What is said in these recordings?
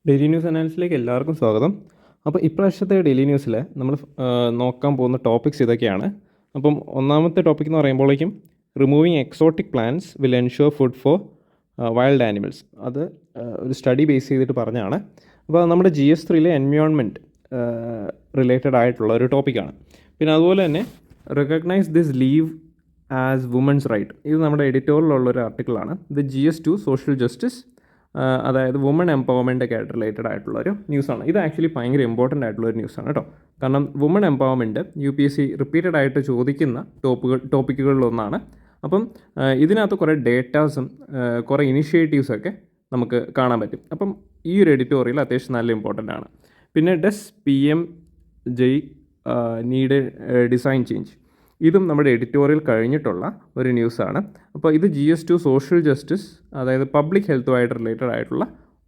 Daily news അനാലിസിലേക്ക് എല്ലാവർക്കും സ്വാഗതം. അപ്പോൾ ഇപ്രാവശ്യത്തെ ഡെയിലി ന്യൂസിൽ നമ്മൾ നോക്കാൻ പോകുന്ന ടോപ്പിക്സ് ഇതൊക്കെയാണ്. അപ്പം ഒന്നാമത്തെ ടോപ്പിക് എന്ന് പറയുമ്പോഴേക്കും removing exotic plants will ensure food for wild animals. അത് ഒരു സ്റ്റഡി ബേസ് ചെയ്തിട്ട് പറഞ്ഞാണ്. അപ്പോൾ നമ്മുടെ GS3 എൻവയോൺമെൻറ്റ് റിലേറ്റഡ് ആയിട്ടുള്ള ഒരു ടോപ്പിക്കാണ്. പിന്നെ അതുപോലെ തന്നെ recognise this leave as women's right. ഇത് നമ്മുടെ എഡിറ്റോറിയലുള്ളൊരു ആർട്ടിക്കിളാണ്. ഇത് GS2 സോഷ്യൽ ജസ്റ്റിസ്, അതായത് വുമൺ എംപവർമെൻ്റ് ഒക്കെ ആയിട്ട് റിലേറ്റഡ് ആയിട്ടുള്ളൊരു ന്യൂസാണ്. ഇത് ആക്ച്വലി ഭയങ്കര ഇമ്പോർട്ടൻ്റ് ആയിട്ടുള്ളൊരു ന്യൂസാണ് കേട്ടോ. കാരണം വുമൺ എംപവർമെൻറ്റ് UPSC റിപ്പീറ്റഡ് ആയിട്ട് ചോദിക്കുന്ന ടോപ്പിക്കുകളിലൊന്നാണ്. അപ്പം ഇതിനകത്ത് കുറേ ഡേറ്റാസും കുറേ ഇനിഷ്യേറ്റീവ്സൊക്കെ നമുക്ക് കാണാൻ പറ്റും. അപ്പം ഈ ഒരു എഡിറ്റോറിയൽ അത്യാവശ്യം നല്ല ഇമ്പോർട്ടൻ്റ് ആണ്. പിന്നെ does PMJ need design change, ഇതും നമ്മുടെ എഡിറ്റോറിയൽ കഴിഞ്ഞിട്ടുള്ള ഒരു ന്യൂസാണ്. അപ്പോൾ ഇത് GS2 സോഷ്യൽ ജസ്റ്റിസ്, അതായത് പബ്ലിക് ഹെൽത്തുമായിട്ട് റിലേറ്റഡ് ആയിട്ടുള്ള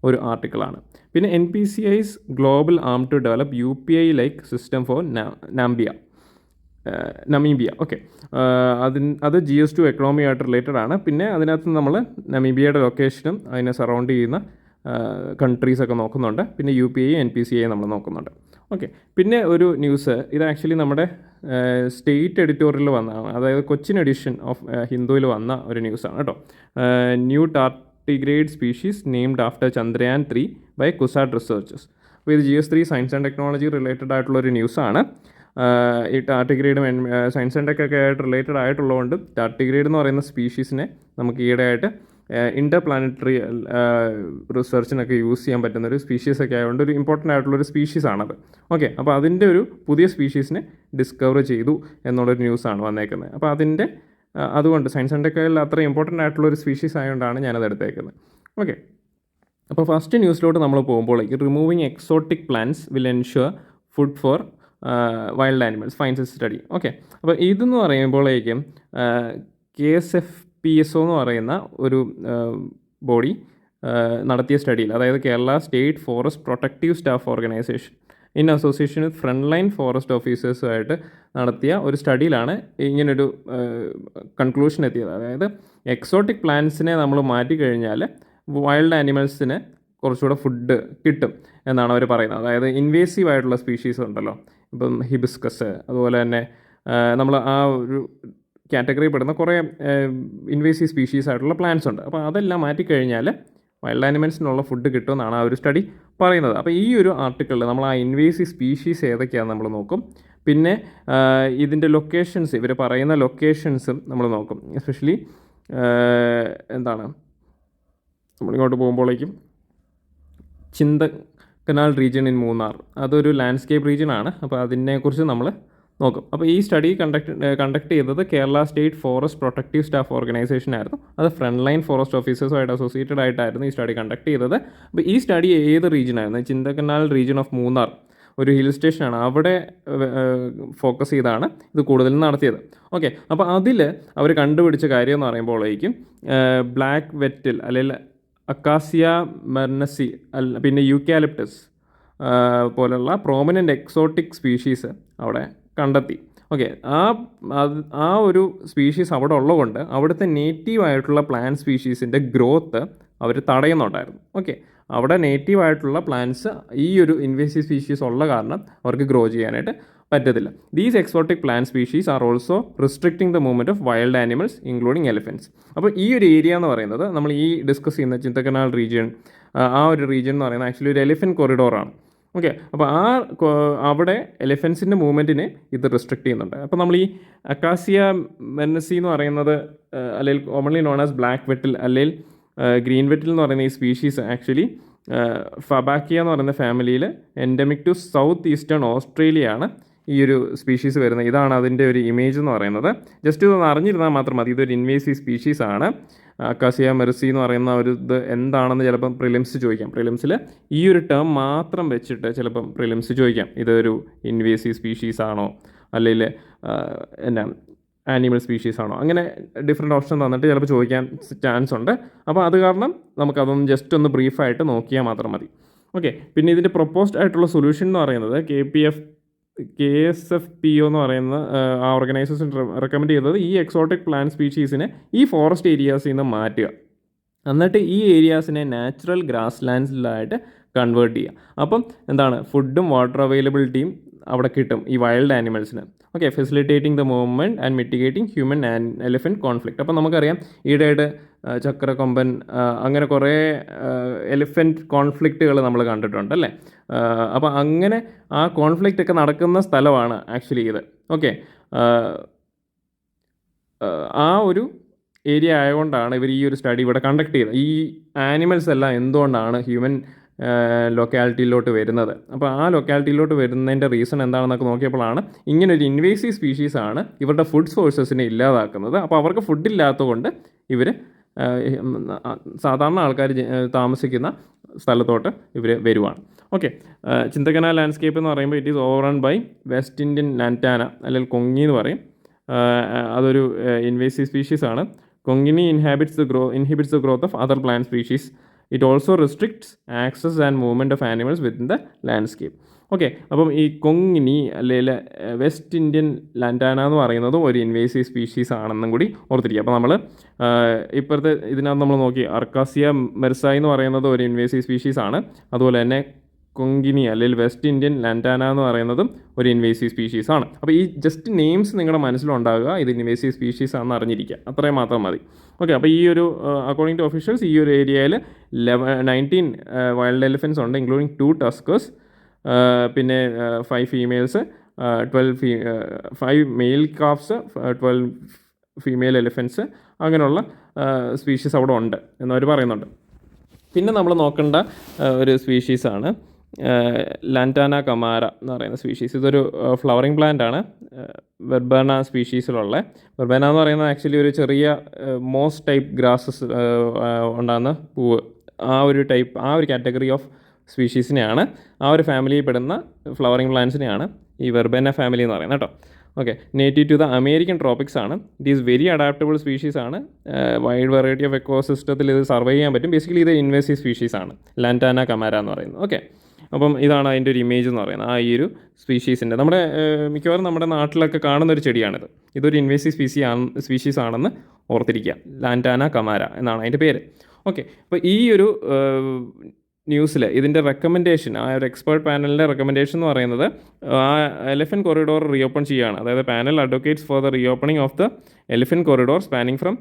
ഒരു ആർട്ടിക്കിളാണ്. പിന്നെ NPCI's global aim to develop UPI like system for Namibia. Okay, അത് GS2 എക്കണോമിയായിട്ട് റിലേറ്റഡ് ആണ്. പിന്നെ അതിനകത്ത് നമ്മൾ നമീബിയയുടെ ലൊക്കേഷനും അതിനെ സറൗണ്ട് ചെയ്യുന്ന കൺട്രീസൊക്കെ നോക്കുന്നുണ്ട്. പിന്നെ UPI NPCI നമ്മൾ നോക്കുന്നുണ്ട്. ഓക്കെ, പിന്നെ ഒരു ന്യൂസ്, ഇത് ആക്ച്വലി നമ്മുടെ സ്റ്റേറ്റ് എഡിറ്റോറിയൽ വന്നതാണ്, അതായത് കൊച്ചിൻ എഡിഷൻ ഓഫ് ഹിന്ദുവിൽ വന്ന ഒരു ന്യൂസാണ് കേട്ടോ. New tardigrade species named after Chandrayaan 3 by CUSAT researchers. അപ്പോൾ ഇത് GS3 science and technology related ആയിട്ടുള്ളൊരു ന്യൂസാണ്. ഈ ടാർട്ടിഗ്രേഡും സയൻസ് ആൻഡ് ടെക്കൊക്കെ ആയിട്ട് റിലേറ്റഡ് ആയിട്ടുള്ളതുകൊണ്ട് ടാർട്ടിഗ്രേഡ് എന്ന് പറയുന്ന സ്പീഷീസിനെ നമുക്ക് ഈയിടെയായിട്ട് ഇൻ്റർ പ്ലാനറ്ററി റിസർച്ചിനൊക്കെ യൂസ് ചെയ്യാൻ പറ്റുന്നൊരു സ്പീഷീസൊക്കെ ആയതുകൊണ്ട് ഒരു ഇമ്പോർട്ടൻ്റ് ആയിട്ടുള്ളൊരു സ്പീഷീസാണത്. ഓക്കെ, അപ്പോൾ അതിൻ്റെ ഒരു പുതിയ സ്പീഷീസിനെ ഡിസ്കവർ ചെയ്തു എന്നുള്ളൊരു ന്യൂസാണ് വന്നേക്കുന്നത്. അപ്പോൾ അതുകൊണ്ട് സയൻസ് ആൻഡ് ടെക്കിൽ അത്ര ഇമ്പോർട്ടൻ്റ് ആയിട്ടുള്ളൊരു സ്പീഷീസ് ആയതുകൊണ്ടാണ് ഞാനത് എടുത്തേക്കുന്നത്. ഓക്കെ, അപ്പോൾ ഫസ്റ്റ് ന്യൂസിലോട്ട് നമ്മൾ പോകുമ്പോഴേക്ക് removing exotic plants will ensure food for wild animals finds study. Okay, അപ്പോൾ ഇതെന്ന് പറയുമ്പോഴേക്കും KSFPSO എന്ന് പറയുന്ന ഒരു ബോഡി നടത്തിയ സ്റ്റഡിയിൽ, അതായത് Kerala state forest protective staff organisation in association with front line forest ഓഫീസേഴ്സുമായിട്ട് നടത്തിയ ഒരു സ്റ്റഡിയിലാണ് ഇങ്ങനൊരു കൺക്ലൂഷൻ എത്തിയത്. അതായത് എക്സോട്ടിക് പ്ലാന്റ്സിനെ നമ്മൾ മാറ്റിക്കഴിഞ്ഞാൽ വൈൽഡ് ആനിമൽസിന് കുറച്ചുകൂടെ ഫുഡ് കിട്ടും എന്നാണ് അവർ പറയുന്നത്. അതായത് ഇൻവേസീവ് ആയിട്ടുള്ള സ്പീഷീസ് ഉണ്ടല്ലോ, ഇപ്പം ഹിബിസ്കസ്, അതുപോലെ തന്നെ നമ്മൾ ആ ഒരു കാറ്റഗറി പെടുന്ന കുറേ ഇൻവേസീവ് സ്പീഷീസ് ആയിട്ടുള്ള പ്ലാന്റ്സ് ഉണ്ട്. അപ്പോൾ അതെല്ലാം മാറ്റിക്കഴിഞ്ഞാൽ വൈൽഡ് ആനിമൽസിനുള്ള ഫുഡ് കിട്ടുമെന്നാണ് ആ ഒരു സ്റ്റഡി പറയുന്നത്. അപ്പോൾ ഈ ഒരു ആർട്ടിക്കിളിൽ നമ്മൾ ആ ഇൻവേസീവ് സ്പീഷീസ് ഏതൊക്കെയാണെന്ന് നമ്മൾ നോക്കും. പിന്നെ ഇതിൻ്റെ ലൊക്കേഷൻസ്, ഇവർ പറയുന്ന ലൊക്കേഷൻസും നമ്മൾ നോക്കും. എസ്പെഷ്യലി നമ്മളിങ്ങോട്ട് പോകുമ്പോഴേക്കും ചിന്തക്കനാൽ റീജിയൻ ഇൻ മൂന്നാർ, അതൊരു ലാൻഡ്സ്കേപ്പ് റീജിയൻ ആണ്. അപ്പോൾ അതിനെക്കുറിച്ച് നമ്മൾ നോക്കും. അപ്പോൾ ഈ സ്റ്റഡി കണ്ടക്ട് ചെയ്തത് Kerala state forest protective staff organisation ആയിരുന്നു. അത് ഫ്രണ്ട് ലൈൻ ഫോറസ്റ്റ് ഓഫീസേഴ്സുമായിട്ട് അസോസിയേറ്റഡ് ആയിട്ടായിരുന്നു ഈ സ്റ്റഡി കണ്ടക്ട് ചെയ്തത്. അപ്പോൾ ഈ സ്റ്റഡി ഏത് റീജിയനായിരുന്നു? ചിന്തക്കനാൽ റീജിയൻ ഓഫ് മൂന്നാർ, ഒരു ഹിൽ സ്റ്റേഷനാണ്, അവിടെ ഫോക്കസ് ചെയ്താണ് ഇത് കൂടുതലും നടത്തിയത്. ഓക്കെ, അപ്പോൾ അതിൽ അവർ കണ്ടുപിടിച്ച കാര്യം എന്ന് പറയുമ്പോഴേക്കും ബ്ലാക്ക് വെറ്റിൽ അല്ലെങ്കിൽ അക്കാസിയ മെർനസി പിന്നെ യൂക്കാലിപ്റ്റസ് പോലുള്ള പ്രോമിനൻ്റ് എക്സോട്ടിക് സ്പീഷീസ് അവിടെ കണ്ടെത്തി. ഓക്കെ, ആ ഒരു സ്പീഷീസ് അവിടെ ഉള്ളതുകൊണ്ട് അവിടുത്തെ നേറ്റീവ് ആയിട്ടുള്ള പ്ലാന്റ് സ്പീഷീസിൻ്റെ ഗ്രോത്ത് അവർ തടയുന്നുണ്ടായിരുന്നു. ഓക്കെ, അവിടെ നേറ്റീവ് ആയിട്ടുള്ള പ്ലാന്റ്സ് ഈ ഒരു ഇൻവേസീവ് സ്പീഷീസ് ഉള്ള കാരണം അവർക്ക് ഗ്രോ ചെയ്യാനായിട്ട് പറ്റത്തില്ല. These exotic plant species are also restricting the movement of wild animals including elephants. അപ്പോൾ ഈ ഒരു ഏരിയ എന്ന് പറയുന്നത് നമ്മൾ ഈ ഡിസ്കസ് ചെയ്യുന്ന ചിന്തക്കനാൽ റീജിയൻ, ആ ഒരു റീജിയൻ എന്ന് പറയുന്നത് ആക്ച്വലി ഒരു എലിഫൻറ്റ് കൊറിഡോറാണ്. ഓക്കെ, അപ്പോൾ അവിടെ എലിഫൻസിൻ്റെ മൂവ്മെൻറ്റിനെ ഇത് റിസ്ട്രിക്റ്റ് ചെയ്യുന്നുണ്ട്. അപ്പോൾ നമ്മൾ ഈ അക്കാസിയ മെർനസി എന്ന് പറയുന്നത്, അല്ലെങ്കിൽ കോമൺലി നോൺ ആസ് ബ്ലാക്ക് വെറ്റിൽ അല്ലെങ്കിൽ ഗ്രീൻ വെറ്റിൽ എന്ന് പറയുന്ന ഈ സ്പീഷീസ് ആക്ച്വലി ഫബാക്കിയ എന്ന് പറയുന്ന ഫാമിലിയിൽ എൻഡമിക് ടു സൗത്ത് ഈസ്റ്റേൺ ഓസ്ട്രേലിയയാണ് ഈ ഒരു സ്പീഷീസ് വരുന്നത്. ഇതാണ് അതിൻ്റെ ഒരു ഇമേജ് എന്ന് പറയുന്നത്. ജസ്റ്റ് ഇതൊന്ന് അറിഞ്ഞിരുന്നാൽ മാത്രം മതി, ഇതൊരു ഇൻവേസീവ് സ്പീഷീസ് ആണ്. അക്കാസിയ മെർസി എന്ന് പറയുന്ന ഒരു ഇത് എന്താണെന്ന് ചിലപ്പം പ്രിലിംസ് ചോദിക്കാം. പ്രിലിംസിൽ ഈ ഒരു ടേം മാത്രം വെച്ചിട്ട് ചിലപ്പം പ്രിലിംസ് ചോദിക്കാം, ഇതൊരു ഇൻവേസീവ് സ്പീഷീസ് ആണോ അല്ലെങ്കിൽ ആനിമൽ സ്പീഷീസ് ആണോ, അങ്ങനെ ഡിഫറെൻറ്റ് ഓപ്ഷൻ തന്നിട്ട് ചിലപ്പോൾ ചോദിക്കാൻ ചാൻസ് ഉണ്ട്. അപ്പോൾ അത് കാരണം നമുക്കതൊന്ന് ജസ്റ്റ് ഒന്ന് ബ്രീഫായിട്ട് നോക്കിയാൽ മാത്രം മതി. ഓക്കെ, പിന്നെ ഇതിൻ്റെ പ്രൊപ്പോസ്ഡ് ആയിട്ടുള്ള സൊല്യൂഷൻ എന്ന് പറയുന്നത് KSFPO എന്ന് പറയുന്ന ആ ഓർഗനൈസേഷൻ റെക്കമെൻഡ് ചെയ്തത് ഈ എക്സോട്ടിക് പ്ലാന്റ് സ്പീഷീസിനെ ഈ ഫോറസ്റ്റ് ഏരിയാസിൽ നിന്ന് മാറ്റുക, എന്നിട്ട് ഈ ഏരിയാസിനെ നാച്ചുറൽ ഗ്രാസ് ലാൻഡ്സിലായിട്ട് കൺവേർട്ട് ചെയ്യുക. അപ്പം എന്താണ്, ഫുഡും വാട്ടർ അവൈലബിലിറ്റിയും അവിടെ കിട്ടും ഈ വൈൽഡ് ആനിമൽസിന്. Okay, facilitating the movement and mitigating human and elephant conflict. അപ്പം നമുക്കറിയാം ഈയിടെയായിട്ട് ചക്രക്കൊമ്പൻ അങ്ങനെ കുറേ എലിഫൻറ്റ് കോൺഫ്ലിക്റ്റുകൾ നമ്മൾ കണ്ടിട്ടുണ്ട് അല്ലേ. അപ്പോൾ അങ്ങനെ ആ കോൺഫ്ലിക്റ്റ് ഒക്കെ നടക്കുന്ന സ്ഥലമാണ് ആക്ച്വലി ഇത്. ഓക്കെ, ആ ഒരു ഏരിയ ആയതുകൊണ്ടാണ് ഇവർ ഈ ഒരു സ്റ്റഡി ഇവിടെ കണ്ടക്ട് ചെയ്തത്. ഈ ആനിമൽസ് എല്ലാം എന്തുകൊണ്ടാണ് ഹ്യൂമൻ ലൊക്കാലിറ്റിയിലോട്ട് വരുന്നത്, അപ്പോൾ ആ ലൊക്കാലിറ്റിയിലോട്ട് വരുന്നതിൻ്റെ റീസൺ എന്താണെന്നൊക്കെ നോക്കിയപ്പോഴാണ് ഇങ്ങനൊരു ഇൻവേസീവ് സ്പീഷീസാണ് ഇവരുടെ ഫുഡ് സോഴ്സസിനെ ഇല്ലാതാക്കുന്നത്. അപ്പോൾ അവർക്ക് ഫുഡില്ലാത്തതുകൊണ്ട് ഇവർ സാധാരണ ആൾക്കാർ താമസിക്കുന്ന സ്ഥലത്തോട്ട് ഇവർ വരുവാണ്. ഓക്കെ, ചിന്തകനാൽ ലാൻഡ്സ്കേപ്പ് എന്ന് പറയുമ്പോൾ it is over by West Indian lantana അല്ലെങ്കിൽ കൊങ്ങി എന്ന് പറയും. അതൊരു ഇൻവേസീവ് സ്പീഷീസാണ്. കൊങ്ങിനി inhibits the growth of other plant species. It also restricts access and movement of animals within the landscape. Okay, അപ്പം ഈ കൊങ്ങിനി അല്ലെങ്കിൽ വെസ്റ്റ് ഇന്ത്യൻ ലാൻറ്റാന എന്ന് പറയുന്നതും ഒരു ഇൻവേസീവ് സ്പീഷീസ് ആണെന്നും കൂടി ഓർത്തിരിക്കുക. അപ്പോൾ നമ്മൾ ഇപ്പോഴത്തെ ഇതിനകത്ത് നമ്മൾ നോക്കി അർക്കാസിയ മെർസായി എന്ന് പറയുന്നത് ഒരു ഇൻവേസീവ് സ്പീഷീസ് ആണ്. അതുപോലെ തന്നെ കൊങ്കിനി അല്ലെങ്കിൽ വെസ്റ്റ് ഇന്ത്യൻ ലാൻറ്റാന എന്ന് പറയുന്നതും ഒരു ഇൻവേസീവ് സ്പീഷീസ് ആണ്. അപ്പോൾ ഈ ജസ്റ്റ് നെയിംസ് നിങ്ങളുടെ മനസ്സിലുണ്ടാകുക, ഇത് ഇൻവേസീവ് സ്പീഷീസ് ആണെന്ന് അറിഞ്ഞിരിക്കുക, അത്രയും മാത്രം മതി. ഓക്കെ, അപ്പോൾ ഈ ഒരു അക്കോർഡിംഗ് ടു ഒഫീഷ്യൽസ് ഈ ഒരു ഏരിയയിൽ 19 വൈൽഡ് എലിഫൻസ് ഉണ്ട്, ഇൻക്ലൂഡിങ് 2 ടസ്കേഴ്സ്, പിന്നെ 5 ഫീമെയിൽസ്, 5 മെയിൽ കാഫ്സ്, 12 ഫീമെയിൽ എലിഫൻസ്, അങ്ങനെയുള്ള സ്പീഷീസ് അവിടെ ഉണ്ട് എന്നവർ പറയുന്നുണ്ട്. പിന്നെ നമ്മൾ നോക്കേണ്ട ഒരു സ്പീഷീസാണ് ലാൻറ്റാന കമാര എന്ന് പറയുന്ന സ്പീഷീസ്. ഇതൊരു ഫ്ലവറിങ് പ്ലാന്റ് ആണ്, വെർബന സ്പീഷീസിലുള്ള. വെർബന എന്ന് പറയുന്നത് ആക്ച്വലി ഒരു ചെറിയ മോസ് ടൈപ്പ് ഗ്രാസസ് ഉണ്ടാകുന്ന പൂവ്, ആ ഒരു കാറ്റഗറി ഓഫ് സ്പീഷീസിനെയാണ്, ആ ഒരു ഫാമിലിയിൽ പെടുന്ന ഫ്ലവറിങ് പ്ലാന്റ്സിനെയാണ് ഈ വെർബന ഫാമിലി എന്ന് പറയുന്നത് കേട്ടോ. Okay, native to the American tropics ആണ്. It is very adaptable species ആണ്. വൈഡ് വെറൈറ്റി ഓഫ് എക്കോസിസ്റ്റത്തിൽ ഇത് സർവൈവ് ചെയ്യാൻ പറ്റും. ബേസിക്കലി ഇത് ഇൻവേസീവ് സ്പീഷീസ് ആണ് ലാൻറ്റാന കമാര എന്ന് പറയുന്നത്. ഓക്കെ, അപ്പം ഇതാണ് അതിൻ്റെ ഒരു ഇമേജ് എന്ന് പറയുന്നത്. ആ ഈ ഒരു സ്പീഷീസിൻ്റെ നമ്മുടെ മിക്കവാറും നമ്മുടെ നാട്ടിലൊക്കെ കാണുന്ന ഒരു ചെടിയാണിത്. ഇതൊരു ഇൻവേസീവ് സ്പീഷീസ് ആണെന്ന് ഓർത്തിരിക്കുക. ലാൻറ്റാന കമാര എന്നാണ് അതിൻ്റെ പേര്. ഓക്കെ, അപ്പോൾ ഈ ഒരു ന്യൂസിൽ ഇതിൻ്റെ റെക്കമെൻഡേഷൻ, ആ ഒരു എക്സ്പേർട്ട് പാനലിൻ്റെ റെക്കമെൻഡേഷൻ എന്ന് പറയുന്നത് ആ എലിഫൻറ്റ് കൊറിഡോർ റീഓപ്പൺ ചെയ്യുകയാണ്. അതായത് panel advocates for the reopening of the elephant corridor spanning from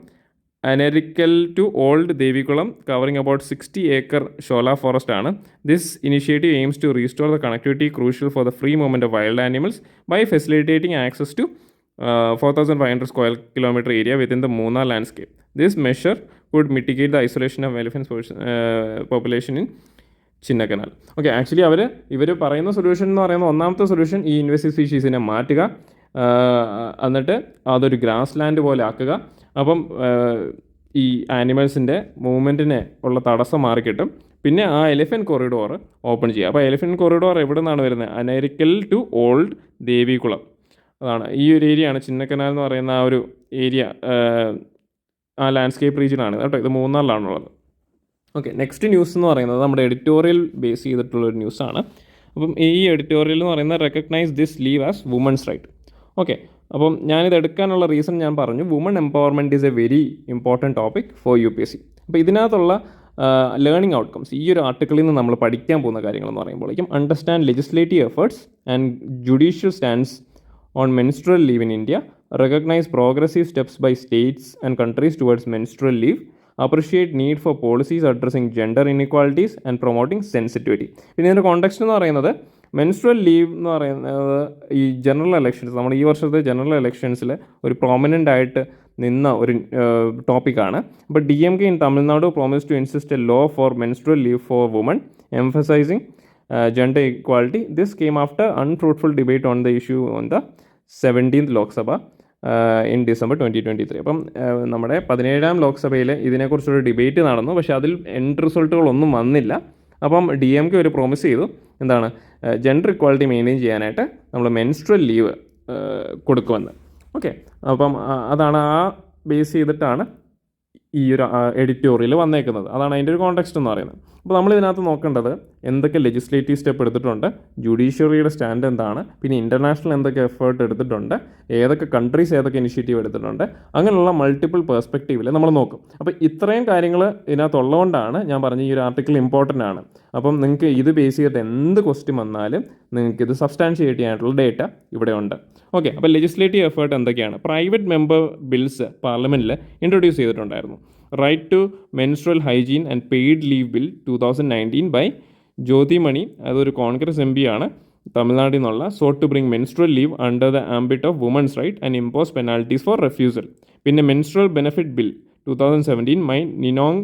അനരിക്കൽ to old Devikulam, covering about 60 acre shola forest ആണ്. This initiative aims to restore the connectivity crucial for the free movement of wild animals by facilitating access to 4,500 square kilometer area within the Munnar landscape. This measure could mitigate the isolation of elephant population in Chinnakanal. Okay, actually ഇവർ പറയുന്ന solution എന്ന് പറയുന്ന ഒന്നാമത്തെ solution ഈ invasive സ്പീഷീസിനെ മാറ്റുക, എന്നിട്ട് അതൊരു grass land പോലെ ആക്കുക. അപ്പം ഈ ആനിമൽസിൻ്റെ മൂവ്മെൻറ്റിനെ ഉള്ള തടസ്സം മാറിക്കിട്ടും. പിന്നെ ആ എലിഫൻറ്റ് കൊറിഡോർ ഓപ്പൺ ചെയ്യുക. അപ്പോൾ എലിഫൻറ്റ് കൊറിഡോർ എവിടെ നിന്നാണ് വരുന്നത്? അനരിക്കൽ ടു ഓൾഡ് ദേവികുളം, അതാണ് ഈ ഒരു ഏരിയ ആണ്. ചിന്നക്കനാൽ എന്ന് പറയുന്ന ആ ഒരു ഏരിയ ആ ലാൻഡ്സ്കേപ്പ് റീജിയനാണ് കേട്ടോ. ഇത് മൂന്നാറിലാണുള്ളത്. ഓക്കെ, നെക്സ്റ്റ് ന്യൂസ് എന്ന് പറയുന്നത് നമ്മുടെ എഡിറ്റോറിയൽ ബേസ് ചെയ്തിട്ടുള്ളൊരു ന്യൂസാണ്. അപ്പം ഈ എഡിറ്റോറിയൽ എന്ന് പറയുന്നത് recognise this leave as women's right. Okay, അപ്പം ഞാനിത് എടുക്കാനുള്ള റീസൺ ഞാൻ പറഞ്ഞു. Woman empowerment is a very important topic for UPSC. അപ്പോൾ ഇതിനകത്തുള്ള ലേണിംഗ് ഔട്ട്കംസ്, ഈ ഒരു ആർട്ടിക്കിളിൽ നിന്ന് നമ്മൾ പഠിക്കാൻ പോകുന്ന കാര്യങ്ങളെന്ന് പറയുമ്പോഴേക്കും understand legislative efforts and judicial stands on menstrual leave in India, recognize progressive steps by states and countries towards menstrual leave, appreciate need for policies addressing gender inequalities and promoting sensitivity. പിന്നെ ഇതിൻ്റെ context എന്ന് പറയുന്നത് menstrual leave എന്ന് പറയുന്നത് ഈ general elections, നമ്മുടെ ഈ വർഷത്തെ ജനറൽ ഇലക്ഷൻസിൽ ഒരു പ്രോമിനൻ്റ് ആയിട്ട് നിന്ന ഒരു ടോപ്പിക്കാണ്. അപ്പോൾ DMK in Tamil Nadu promised to insist a law for menstrual leave for women, emphasizing gender equality. This came after unfruitful debate on the issue on the 17th Lok Sabha in December 2023. അപ്പം നമ്മുടെ 17ാം ലോക്സഭയിൽ ഇതിനെക്കുറിച്ചൊരു debate നടന്നു. പക്ഷേ അതിൽ end റിസൾട്ടുകളൊന്നും വന്നില്ല. അപ്പം DMK ഒരു promise ചെയ്തു, എന്താണ്, ജെൻഡർ ഇക്വാളിറ്റി മെയിൻറ്റെയിൻ ചെയ്യാനായിട്ട് നമ്മൾ മെൻസ്ട്രൽ ലീവ് കൊടുക്കുമെന്ന്. ഓക്കെ, അപ്പം അതാണ് ആ ബേസ് ചെയ്തിട്ടാണ് ഈ ഒരു എഡിറ്റോറിയൽ വന്നേക്കുന്നത്. അതാണ് അതിൻ്റെ ഒരു കോണ്ടെക്സ്റ്റ് എന്ന് പറയുന്നത്. അപ്പോൾ നമ്മളിതിനകത്ത് നോക്കേണ്ടത് എന്തൊക്കെ ലെജിസ്ലേറ്റീവ് സ്റ്റെപ്പ് എടുത്തിട്ടുണ്ട്, ജുഡീഷ്യറിയുടെ സ്റ്റാൻഡ് എന്താണ്, പിന്നെ ഇൻ്റർനാഷണൽ എന്തൊക്കെ എഫേർട്ട് എടുത്തിട്ടുണ്ട്, ഏതൊക്കെ കൺട്രീസ് ഏതൊക്കെ ഇനിഷ്യേറ്റീവ് എടുത്തിട്ടുണ്ട്, അങ്ങനെയുള്ള മൾട്ടിപ്പിൾ പെർസ്പെക്റ്റീവിൽ നമ്മൾ നോക്കും. അപ്പോൾ ഇത്രയും കാര്യങ്ങൾ ഇതിനകത്തുള്ളതുകൊണ്ടാണ് ഞാൻ പറഞ്ഞ ഈ ഒരു ആർട്ടിക്കിൾ ഇമ്പോർട്ടൻ്റ് ആണ്. അപ്പം നിങ്ങൾക്ക് ഇത് ബേസ് ചെയ്തിട്ട് എന്ത് ക്വസ്റ്റ്യൻ വന്നാലും നിങ്ങൾക്ക് ഇത് സബ്സ്റ്റാൻഷിയേറ്റ് ചെയ്യാനായിട്ടുള്ള ഡേറ്റ ഇവിടെ ഉണ്ട്. ഓക്കെ, അപ്പോൾ ലെജിസ്ലേറ്റീവ് എഫേർട്ട് എന്തൊക്കെയാണ്? പ്രൈവറ്റ് മെമ്പർ ബിൽസ് പാർലമെൻറ്റിൽ ഇൻട്രൊഡ്യൂസ് ചെയ്തിട്ടുണ്ടായിരുന്നു. Right to menstrual hygiene and paid leave bill 2019 by Jothimani, അതൊരു കോൺഗ്രസ് MP ആണ് തമിഴ്നാട്ടിൽ നിന്നുള്ള. Sought to bring menstrual leave under the ambit of women's right and impose penalties for refusal. പിന്നെ menstrual benefit bill 2017 by Ninong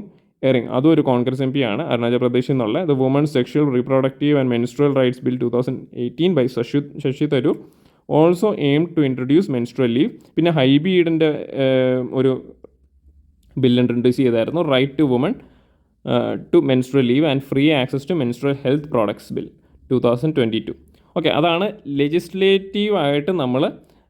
Ering, അതും ഒരു Congress MP ആണ് അരുണാചൽ പ്രദേശിൽ നിന്നുള്ള. The women's sexual reproductive and menstrual rights bill 2018 by Shashi Tharoor also aim to introduce menstrual leave. പിന്നെ ഹൈബീഡിൻ്റെ ഒരു bill introduce ചെയ്തായിരുന്നു, right to woman to menstrual leave and free access to menstrual health products bill 2022. Okay, അതാണ് ലെജിസ്ലേറ്റീവായിട്ട് നമ്മൾ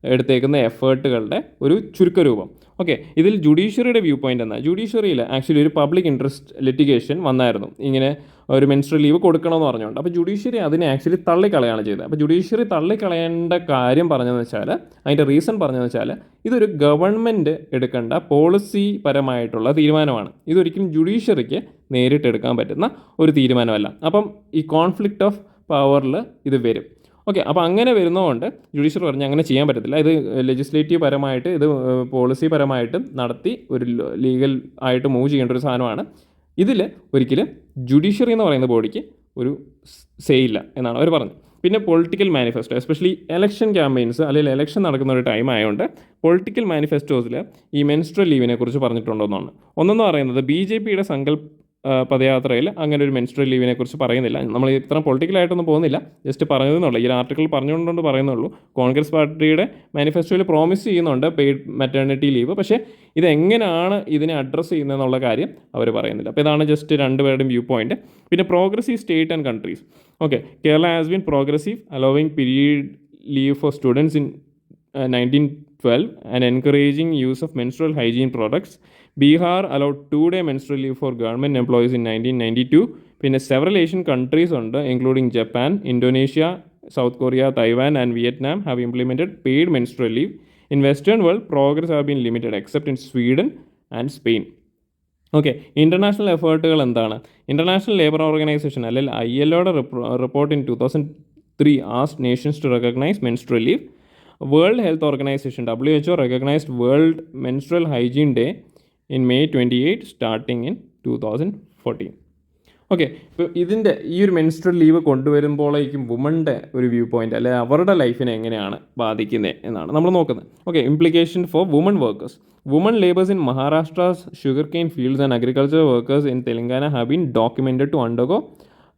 എടുത്തേക്കുന്ന എഫേർട്ടുകളുടെ ഒരു ചുരുക്കരൂപം. Okay, ഇതിൽ ജുഡീഷ്യറിയുടെ view point എന്നാൽ ജുഡീഷ്യറിയിൽ ആക്ച്വലി ഒരു പബ്ലിക് ഇൻട്രസ്റ്റ് ലിറ്റിഗേഷൻ വന്നായിരുന്നു, ഇങ്ങനെ ഒരു മെൻസ്ട്രൽ ലീവ് കൊടുക്കണമെന്ന് പറഞ്ഞുകൊണ്ട്. അപ്പോൾ ജുഡീഷ്യറി അതിനെ ആക്ച്വലി തള്ളിക്കളയാണ് ചെയ്തത്. അപ്പോൾ ജുഡീഷ്യറി തള്ളിക്കളയേണ്ട കാര്യം പറഞ്ഞതെന്ന് വെച്ചാൽ, അതിൻ്റെ റീസൺ പറഞ്ഞതെന്ന് വെച്ചാൽ, ഇതൊരു ഗവൺമെൻറ് എടുക്കേണ്ട പോളിസി പരമായിട്ടുള്ള തീരുമാനമാണ്. ഇതൊരിക്കലും ജുഡീഷ്യറിക്ക് നേരിട്ട് എടുക്കാൻ പറ്റുന്ന ഒരു തീരുമാനമല്ല. അപ്പം ഈ കോൺഫ്ലിക്റ്റ് ഓഫ് പവറിൽ ഇത് വരും. ഓക്കെ, അപ്പോൾ അങ്ങനെ വരുന്നതുകൊണ്ട് ജുഡീഷ്യറി പറഞ്ഞ് അങ്ങനെ ചെയ്യാൻ പറ്റത്തില്ല, ഇത് ലെജിസ്ലേറ്റീവ് പരമായിട്ട് ഇത് പോളിസി പരമായിട്ട് നടത്തി ഒരു ലീഗൽ ആയിട്ട് മൂവ് ചെയ്യേണ്ട ഒരു സാധനമാണ്. ഇതിൽ ഒരിക്കലും ജുഡീഷ്യറി എന്ന് പറയുന്ന ബോഡിക്ക് ഒരു സേ ഇല്ല എന്നാണ് അവർ പറഞ്ഞത്. പിന്നെ political manifesto, especially election campaigns അല്ലെങ്കിൽ എലക്ഷൻ നടക്കുന്ന ഒരു ടൈം ആയതുകൊണ്ട് പൊളിറ്റിക്കൽ മാനിഫെസ്റ്റോസിൽ ഈ മെൻസ്ട്രൽ ലീവിനെ കുറിച്ച് പറഞ്ഞിട്ടുണ്ടോന്നാണ്. ഒന്നെന്ന് പറയുന്നത് BJPയുടെ പദയാത്രയിൽ അങ്ങനെ ഒരു മെൻസ്ട്രൽ ലീവിനെ കുറിച്ച് പറയുന്നില്ല. നമ്മൾ ഇത്ര പൊളിറ്റിക്കലായിട്ടൊന്നും പോകുന്നില്ല, ജസ്റ്റ് പറഞ്ഞതെന്നുള്ളൂ. ഈ ആർട്ടിക്കിൾ പറഞ്ഞുകൊണ്ട് പറയുന്നുള്ളൂ. കോൺഗ്രസ് പാർട്ടിയുടെ മാനിഫെസ്റ്റോയിൽ പ്രോമിസ് ചെയ്യുന്നുണ്ട് പെയ്ഡ് മെറ്റേണിറ്റി ലീവ്, പക്ഷേ ഇതെങ്ങനെയാണ് ഇതിനെ അഡ്രസ്സ് ചെയ്യുന്നതെന്നുള്ള കാര്യം അവർ പറയുന്നില്ല. അപ്പോൾ ഇതാണ് ജസ്റ്റ് രണ്ടുപേരുടെയും വ്യൂ പോയിൻറ്റ്. പിന്നെ progressive state and countries. Okay, Kerala has been progressive, allowing period leave for students in 1912 and encouraging use of menstrual hygiene products. Bihar allowed 2-day menstrual leave for government employees in 1992. പിന്നെ several Asian countries ഉണ്ട്, including Japan, Indonesia, South Korea, Taiwan and Vietnam have implemented paid menstrual leave. In Western world, progress have been limited except in Sweden and Spain. Okay, international എഫേർട്ടുകൾ എന്താണ്? International labour organisation അല്ലെങ്കിൽ ILOയുടെ report in 2003 asked nations to recognize menstrual leave. World Health Organization WHO recognized World Menstrual Hygiene Day in May 28 starting in 2014. Okay, ഇപ്പോൾ ഇതിൻ്റെ ഈ ഒരു menstrual leave കൊണ്ടുവരുമ്പോഴേക്കും വുമൻ്റെ ഒരു view point അല്ലെങ്കിൽ അവരുടെ ലൈഫിനെ എങ്ങനെയാണ് ബാധിക്കുന്നത് എന്നാണ് നമ്മൾ നോക്കുന്നത്. Okay, implication for woman workers. Woman labours in Maharashtra's sugar cane fields and agriculture workers in Telangana have been documented to undergo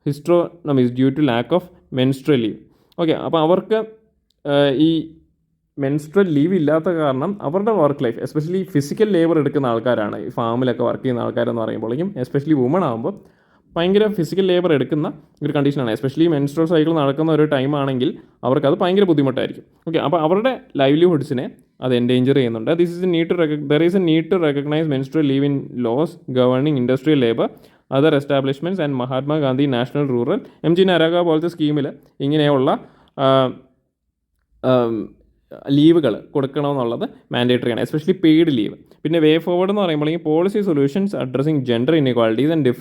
hysterectomies due to lack of menstrual leave. Okay, അപ്പോൾ അവർക്ക് ഈ മെൻസ്ട്രൽ ലീവ് ഇല്ലാത്ത കാരണം അവരുടെ work life, especially physical labour എടുക്കുന്ന ആൾക്കാരാണ്, ഈ ഫാമിലൊക്കെ work ചെയ്യുന്ന ആൾക്കാരെന്ന് പറയുമ്പോഴേക്കും എസ്പെഷ്യലി വുമൺ ആകുമ്പോൾ ഭയങ്കര ഫിസിക്കൽ ലേബർ എടുക്കുന്ന ഒരു കണ്ടീഷനാണ്. എസ്പെഷ്യലി മെൻസ്ട്രൽ സൈക്കിൾ നടക്കുന്ന ഒരു ടൈം ആണെങ്കിൽ അവർക്കത് ഭയങ്കര ബുദ്ധിമുട്ടായിരിക്കും. ഓക്കെ, അപ്പോൾ അവരുടെ ലൈവ്ലിഹുഡ്സിനെ അത് എൻഡേഞ്ചർ ചെയ്യുന്നുണ്ട്. There is A need to recognise menstrual leave in loss governing industrial labour, other establishments and Mahatma Gandhi national rural MG നരേഗ പോലത്തെ സ്കീമിൽ ഇങ്ങനെയുള്ള ലീവുകൾ കൊടുക്കണമെന്നുള്ളത് മാൻഡേറ്ററി ആണ്, എസ്പെഷ്യലി പെയ്ഡ് ലീവ്. പിന്നെ വേ ഫോർവേഡ് എന്ന് പറയുമ്പോഴേക്കും policy solutions addressing gender inequalities and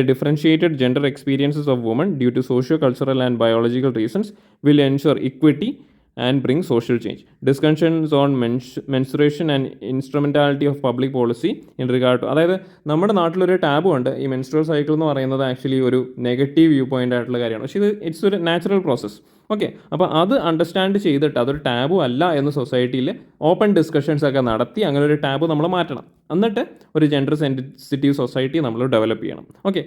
differentiated gender experiences of women due to socio-cultural and biological reasons will ensure equity and bring social change. Discussions on menstruation and instrumentality of public policy in regard to, അതായത് നമ്മുടെ നാട്ടിലൊരു ടാബും ഉണ്ട്, ഈ menstrual cycle എന്ന് പറയുന്നത് actually ഒരു negative view point ആയിട്ടുള്ള കാര്യമാണ്. പക്ഷേ ഇത് ഇറ്റ്സ് ഒരു നാച്ചുറൽ പ്രോസസ്സ്. ഓക്കെ, അപ്പോൾ അത് അണ്ടർസ്റ്റാൻഡ് ചെയ്തിട്ട് അതൊരു ടാബു അല്ല എന്ന് സൊസൈറ്റിയിൽ ഓപ്പൺ ഡിസ്കഷൻസ് ഒക്കെ നടത്തി അങ്ങനെ ഒരു ടാബു നമ്മൾ മാറ്റണം. എന്നിട്ട് ഒരു ജെൻഡർ സെൻസിറ്റീവ് സൊസൈറ്റി നമ്മൾ ഡെവലപ്പ് ചെയ്യണം. Okay,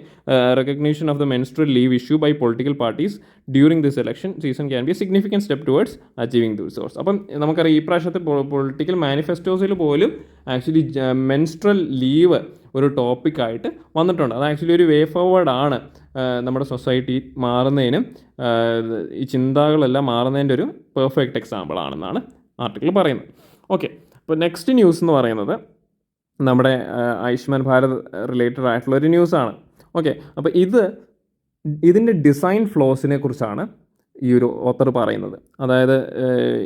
recognition of the menstrual leave issue by political parties during this election season can be a significant step towards achieving this goals. അപ്പം നമുക്കറിയാം ഈ പ്രാവശ്യത്തെ പൊളിറ്റിക്കൽ മാനിഫെസ്റ്റോസിൽ പോലും ആക്ച്വലി മെൻസ്ട്രൽ ലീവ് ഒരു ടോപ്പിക്കായിട്ട് വന്നിട്ടുണ്ട്. അത് ആക്ച്വലി ഒരു വേ ഫോർവേഡാണ് നമ്മുടെ സൊസൈറ്റി മാറുന്നതിനും ഈ ചിന്തകളെല്ലാം മാറുന്നതിൻ്റെ ഒരു പെർഫെക്റ്റ് എക്സാമ്പിൾ ആണെന്നാണ് ആർട്ടിക്കിൾ പറയുന്നത്. ഓക്കെ, അപ്പോൾ നെക്സ്റ്റ് ന്യൂസ് എന്ന് പറയുന്നത് നമ്മുടെ ആയുഷ്മാൻ ഭാരത് റിലേറ്റഡ് ആയിട്ടുള്ളൊരു ന്യൂസാണ്. ഓക്കെ, അപ്പോൾ ഇതിൻ്റെ ഡിസൈൻ ഫ്ലോസിനെ കുറിച്ചാണ് ഈ ഒരു ഓത്തർ പറയുന്നത്. അതായത്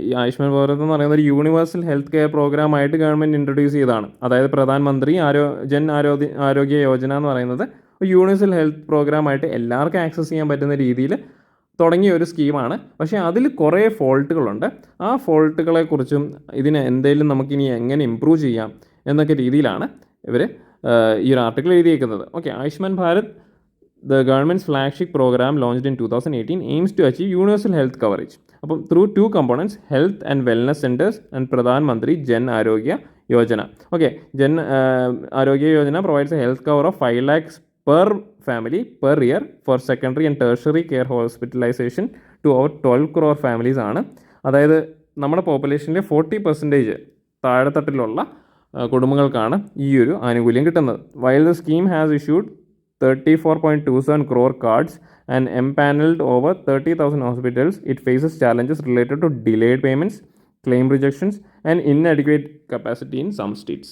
ഈ ആയുഷ്മാൻ ഭാരത് എന്ന് പറയുന്ന ഒരു യൂണിവേഴ്സൽ ഹെൽത്ത് കെയർ പ്രോഗ്രാമായിട്ട് ഗവൺമെൻറ് ഇൻട്രൊഡ്യൂസ് ചെയ്തതാണ്. അതായത് പ്രധാനമന്ത്രി ജൻ ആരോഗ്യ യോജന എന്ന് പറയുന്നത് ഒരു യൂണിവേഴ്സൽ ഹെൽത്ത് പ്രോഗ്രാമായിട്ട് എല്ലാവർക്കും ആക്സസ് ചെയ്യാൻ പറ്റുന്ന രീതിയിൽ തുടങ്ങിയ ഒരു സ്കീമാണ്. പക്ഷേ അതിൽ കുറേ ഫോൾട്ടുകളുണ്ട്. ആ ഫോൾട്ടുകളെക്കുറിച്ചും ഇതിനെ എന്തെങ്കിലും നമുക്കിനി എങ്ങനെ ഇമ്പ്രൂവ് ചെയ്യാം എന്നൊക്കെ രീതിയിലാണ് ഇവർ ഈ ഒരു ആർട്ടിക്കിൾ എഴുതിയേക്കുന്നത്. Okay, Ayushman Bharat, the government's flagship program launched in 2018 aims to achieve universal health coverage. അപ്പം through two components, health and wellness centers and Pradhan Mantri Jan Arogya Yojana. Okay, Jan Arogya Yojana provides a health cover of 5 lakhs per family per year for secondary and tertiary care hospitalization to over 12 crore families ആണ്. അതായത് നമ്മുടെ പോപ്പുലേഷനിലെ 40% താഴെത്തട്ടിലുള്ള കുടുംബങ്ങൾക്കാണ് ഈ ഒരു ആനുകൂല്യം കിട്ടുന്നത്. While the scheme has issued 34.27 crore cards and empaneled over 30,000 hospitals, it faces challenges related to delayed payments, claim rejections and inadequate capacity in some states.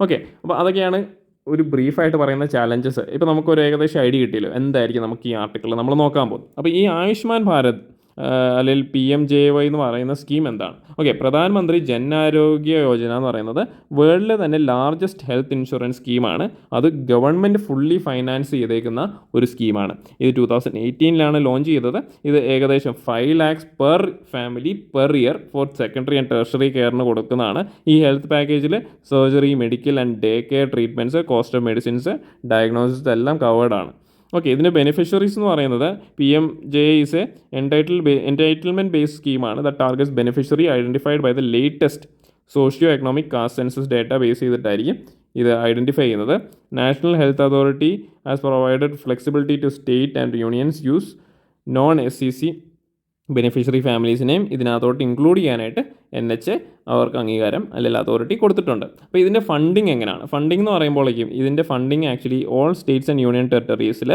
Okay, അപ്പോൾ അതൊക്കെയാണ് ഒരു ബ്രീഫായിട്ട് പറയുന്ന ചാലഞ്ചസ്. ഇപ്പോൾ നമുക്കൊരു ഏകദേശം ഐഡിയ കിട്ടിയല്ലോ എന്തായിരിക്കും നമുക്ക് ഈ ആർട്ടിക്കിൾ നമ്മൾ നോക്കാൻ പോകും. അപ്പോൾ ഈ ആയുഷ്മാൻ ഭാരത് അല്ലെങ്കിൽ PMJY എന്ന് പറയുന്ന സ്കീം എന്താണ്? ഓക്കെ, പ്രധാനമന്ത്രി ജൻ ആരോഗ്യ യോജന എന്ന് പറയുന്നത് വേൾഡിലെ തന്നെ ലാർജസ്റ്റ് ഹെൽത്ത് ഇൻഷുറൻസ് സ്കീമാണ്. അത് ഗവൺമെൻറ് ഫുള്ളി ഫൈനാൻസ് ചെയ്തേക്കുന്ന ഒരു സ്കീമാണ്. ഇത് 2018 ലോഞ്ച് ചെയ്തത്. ഇത് ഏകദേശം 5 lakhs per family per year for secondary and tertiary കെയറിന് കൊടുക്കുന്നതാണ്. ഈ ഹെൽത്ത് പാക്കേജിൽ surgery, medical and day care treatments, cost of medicines, diagnosis എല്ലാം കവേർഡ് ആണ്. ഓക്കെ, ഇതിൻ്റെ ബെനിഫിഷ്യറീസ് എന്ന് പറയുന്നത് PMJY is a entitlement based സ്കീമാണ്. The targets beneficiary identified by the latest socio economic caste census data base ചെയ്തിട്ടായിരിക്കും ഇത് identify ചെയ്യുന്നത്. National health authority has provided flexibility to state and unions use non-SCC beneficiary ഫാമിലീസിനെയും ഇതിനകത്തോട്ട് include ചെയ്യാനായിട്ട് NHA അവർക്ക് അംഗീകാരം അല്ലെങ്കിൽ authority കൊടുത്തിട്ടുണ്ട്. അപ്പോൾ ഇതിൻ്റെ ഫണ്ടിങ് എങ്ങനെയാണ്? ഫണ്ടിങ് എന്ന് പറയുമ്പോഴേക്കും ഇതിൻ്റെ funding actually all states and union ടെറിട്ടറീസിൽ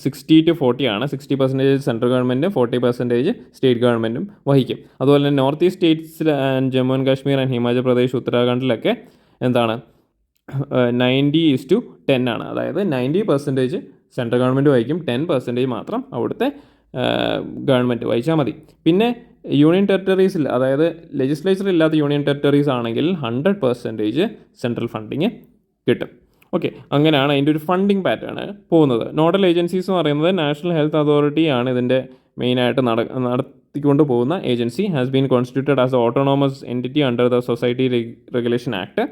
60-40 ആണ്. 60% സെൻട്രൽ ഗവൺമെൻറ്റും 40% സ്റ്റേറ്റ് ഗവൺമെൻറ്റും വഹിക്കും. അതുപോലെ തന്നെ നോർത്ത് ഈസ്റ്റ് സ്റ്റേറ്റ്സിൽ and Jammu and Kashmir and Himachal Pradesh, ഉത്തരാഖണ്ഡിലൊക്കെ എന്താണ് 90:10 ആണ്. അതായത് 90% സെൻട്രൽ ഗവൺമെൻറ് വഹിക്കും, 10% മാത്രം അവിടുത്തെ ഗവൺമെൻറ് വഹിച്ചാൽ മതി. പിന്നെ യൂണിയൻ ടെറിട്ടറീസിൽ, അതായത് ലെജിസ്ലേച്ചർ ഇല്ലാത്ത യൂണിയൻ ടെറിട്ടറീസ് ആണെങ്കിൽ 100% സെൻട്രൽ ഫണ്ടിങ് കിട്ടും. ഓക്കെ, അങ്ങനെയാണ് അതിൻ്റെ ഒരു ഫണ്ടിങ് പാറ്റേൺ പോകുന്നത്. നോഡൽ ഏജൻസീസ് എന്ന് പറയുന്നത് നാഷണൽ ഹെൽത്ത് അതോറിറ്റിയാണ് ഇതിൻ്റെ മെയിനായിട്ട് നടത്തിക്കൊണ്ട് പോകുന്ന agency. Has been constituted as autonomous entity under the society regulation act.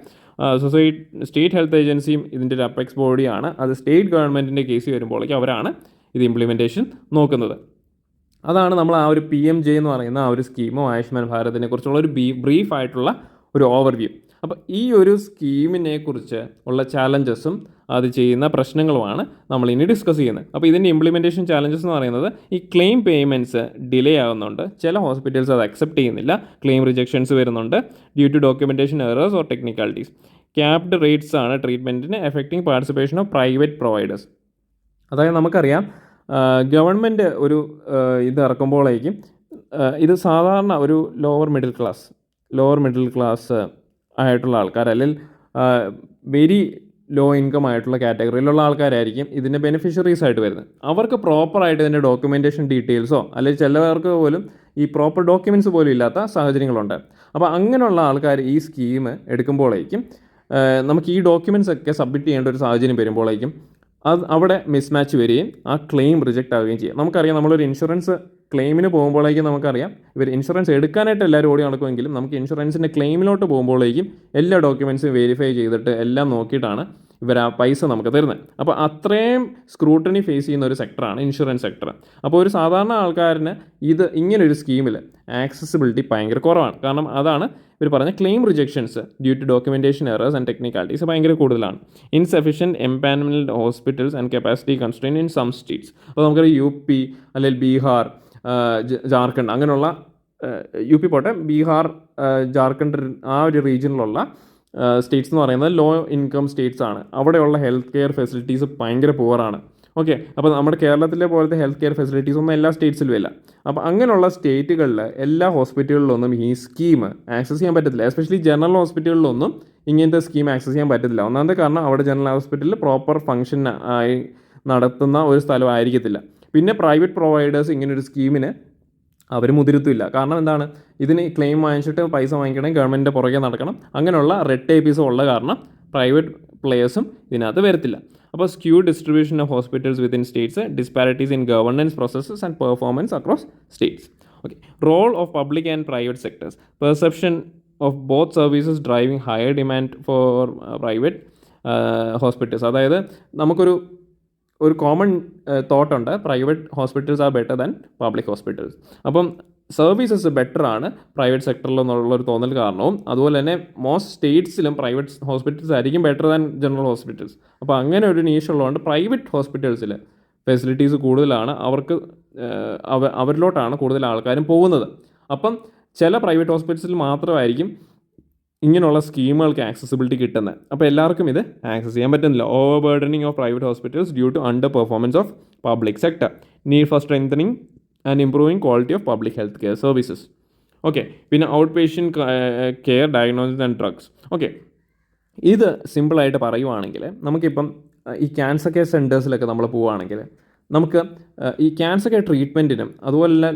State health ഏജൻസിയും ഇതിൻ്റെ ഒരു അപ്പെക്സ് ബോഡിയാണ്. അത് സ്റ്റേറ്റ് ഗവൺമെൻറ്റിൻ്റെ കേസ് വരുമ്പോഴേക്കും അവരാണ് ഇത് ഇംപ്ലിമെൻറ്റേഷൻ നോക്കുന്നത്. അതാണ് നമ്മൾ ആ ഒരു PMJ എന്ന് പറയുന്ന ആ ഒരു സ്കീമും ആയുഷ്മാൻ ഭാരതിനെ കുറിച്ചുള്ള ഒരു ബ്രീഫായിട്ടുള്ള ഒരു ഓവർവ്യൂ. അപ്പോൾ ഈ ഒരു സ്കീമിനെ കുറിച്ച് ഉള്ള ചാലഞ്ചസും അത് ചെയ്യുന്ന പ്രശ്നങ്ങളുമാണ് നമ്മൾ ഇനി ഡിസ്കസ് ചെയ്യുന്നത്. അപ്പോൾ ഇതിൻ്റെ ഇംപ്ലിമെൻറ്റേഷൻ ചാലഞ്ചസ് എന്ന് പറയുന്നത് ഈ ക്ലെയിം പേയ്മെൻറ്റ്സ് ഡിലേ ആകുന്നുണ്ട്. ചില ഹോസ്പിറ്റൽസ് അത് അക്സെപ്റ്റ് ചെയ്യുന്നില്ല. ക്ലെയിം റിജക്ഷൻസ് വരുന്നുണ്ട് due to documentation errors or technicalities. Capped rates ആണ് ട്രീറ്റ്മെൻറ്റിന് affecting participation of private providers. അതായത് നമുക്കറിയാം ഗവൺമെൻറ് ഒരു ഇത് ഇറക്കുമ്പോഴേക്കും ഇത് സാധാരണ ഒരു ലോവർ മിഡിൽ ക്ലാസ് ആയിട്ടുള്ള ആൾക്കാർ അല്ലെങ്കിൽ വെരി ലോ ഇൻകം ആയിട്ടുള്ള കാറ്റഗറിയിലുള്ള ആൾക്കാരായിരിക്കും ഇതിൻ്റെ ബെനിഫിഷ്യറീസ് ആയിട്ട് വരുന്നത്. അവർക്ക് പ്രോപ്പറായിട്ട് ഇതിൻ്റെ ഡോക്യുമെൻറ്റേഷൻ ഡീറ്റെയിൽസോ അല്ലെങ്കിൽ ചിലവർക്ക് പോലും ഈ പ്രോപ്പർ ഡോക്യുമെൻറ്റ്സ് പോലും ഇല്ലാത്ത സാഹചര്യങ്ങളുണ്ട്. അപ്പോൾ അങ്ങനെയുള്ള ആൾക്കാർ ഈ സ്കീം എടുക്കുമ്പോഴേക്കും നമുക്ക് ഈ ഡോക്യുമെൻറ്റ്സ് ഒക്കെ സബ്മിറ്റ് ചെയ്യേണ്ട ഒരു സാഹചര്യം വരുമ്പോഴേക്കും അവിടെ മിസ്മാച്ച് വരികയും ആ ക്ലെയിം റിജക്റ്റ് ആവുകയും ചെയ്യും. നമുക്കറിയാം, നമ്മളൊരു ഇൻഷുറൻസ് ക്ലെയിമിന് പോകുമ്പോഴേക്കും നമുക്കറിയാം ഇവർ ഇൻഷുറൻസ് എടുക്കാനായിട്ട് എല്ലാവരും ഓടി നടക്കുമെങ്കിലും നമുക്ക് ഇൻഷുറൻസിൻ്റെ ക്ലെയിമിലോട്ട് പോകുമ്പോഴേക്കും എല്ലാ ഡോക്യുമെൻറ്റ്സും വെരിഫൈ ചെയ്തിട്ട് എല്ലാം നോക്കിയിട്ടാണ് ഇവർ ആ പൈസ നമുക്ക് തരുന്നത്. അപ്പോൾ അത്രയും സ്ക്രൂട്ടണി ഫേസ് ചെയ്യുന്ന ഒരു സെക്ടറാണ് ഇൻഷുറൻസ് സെക്ടർ. അപ്പോൾ ഒരു സാധാരണ ആൾക്കാരന് ഇങ്ങനൊരു സ്കീമിൽ ആക്സസിബിലിറ്റി ഭയങ്കര കുറവാണ്. കാരണം അതാണ് ഇവർ പറഞ്ഞ claim rejections due to documentation errors and technicalities ഭയങ്കര കൂടുതലാണ്. Insufficient empanelled hospitals and capacity constrain in some states. അപ്പോൾ നമുക്കറിയാം UP അല്ലെങ്കിൽ ബീഹാർ, ജാർഖണ്ഡ് അങ്ങനെയുള്ള UP പോട്ടെ, ബീഹാർ, ജാർഖണ്ഡ് ആ ഒരു റീജിയനിലുള്ള സ്റ്റേറ്റ്സ് എന്ന് പറയുന്നത് ലോ ഇൻകം സ്റ്റേറ്റ്സ് ആണ്. അവിടെയുള്ള ഹെൽത്ത് കെയർ ഫെസിലിറ്റീസ് ഭയങ്കര പുവറാണ്. ഓക്കെ, അപ്പോൾ നമ്മുടെ കേരളത്തിലെ പോലത്തെ ഹെൽത്ത് കെയർ ഫെസിലിറ്റീസ് ഒന്നും എല്ലാ സ്റ്റേറ്റ്സിലും ഇല്ല. അപ്പോൾ അങ്ങനെയുള്ള സ്റ്റേറ്റുകളിൽ എല്ലാ ഹോസ്പിറ്റലുകളിലൊന്നും ഈ സ്കീം ആക്സസ് ചെയ്യാൻ പറ്റത്തില്ല. എസ്പെഷ്യലി ജനറൽ ഹോസ്പിറ്റലുകളിലൊന്നും ഇങ്ങനത്തെ സ്കീം ആക്സസ് ചെയ്യാൻ പറ്റത്തില്ല. ഒന്നാമത്തെ കാരണം അവിടെ ജനറൽ ഹോസ്പിറ്റലിൽ പ്രോപ്പർ ഫംഗ്ഷൻ ആയി നടത്തുന്ന ഒരു സ്ഥലമായിരിക്കത്തില്ല. പിന്നെ പ്രൈവറ്റ് പ്രൊവൈഡേഴ്സ് ഇങ്ങനൊരു സ്കീമിന് അവർ മുതിരത്തില്ല. കാരണം എന്താണ്, ഇതിന് ക്ലെയിം വാങ്ങിച്ചിട്ട് പൈസ വാങ്ങിക്കണം, ഗവൺമെൻറ്റിൻ്റെ പുറകെ നടക്കണം, അങ്ങനെയുള്ള റെഡ് ടേപ്പീസും ഉള്ള കാരണം പ്രൈവറ്റ് പ്ലേയേഴ്സും ഇതിനകത്ത് വരത്തില്ല. അപ്പോൾ skew distribution of hospitals within states, disparities in governance processes and performance across states. Okay, role of public and private sectors, perception of both services driving higher demand for private hospitals. അതായത് നമുക്കൊരു common തോട്ടുണ്ട്, private hospitals are better than public hospitals. അപ്പം services better ആണ് private സെക്ടറിൽ എന്നുള്ളൊരു തോന്നൽ കാരണവും, അതുപോലെ തന്നെ മോസ്റ്റ് സ്റ്റേറ്റ്സിലും പ്രൈവറ്റ് ഹോസ്പിറ്റൽസ് ആയിരിക്കും ബെറ്റർ ദാൻ ജനറൽ ഹോസ്പിറ്റൽസ്. അപ്പോൾ അങ്ങനെ ഒരു നീഷ് ഉള്ളതുകൊണ്ട് പ്രൈവറ്റ് ഹോസ്പിറ്റൽസിൽ ഫെസിലിറ്റീസ് കൂടുതലാണ്, അവർക്ക് അവരിലോട്ടാണ് കൂടുതൽ ആൾക്കാരും പോകുന്നത്. അപ്പം ചില പ്രൈവറ്റ് ഹോസ്പിറ്റൽസിൽ മാത്രമായിരിക്കും ഇങ്ങനെയുള്ള സ്കീമുകൾക്ക് ആക്സസിബിലിറ്റി കിട്ടുന്നത്. അപ്പോൾ എല്ലാവർക്കും ഇത് ആക്സസ് ചെയ്യാൻ പറ്റുന്നില്ല. Over burdening of private hospitals due to under performance of public sector, need for strengthening and improving quality of public health care services. Okay, പിന്നെ out patient care, diagnosis and drugs. Okay, ഇത് സിമ്പിളായിട്ട് പറയുവാണെങ്കിൽ നമുക്കിപ്പം ഈ cancer care സെൻറ്റേഴ്സിലൊക്കെ നമ്മൾ പോവുകയാണെങ്കിൽ നമുക്ക് ഈ ക്യാൻസർ കെയർ ട്രീറ്റ്മെൻറ്റിനും അതുപോലെ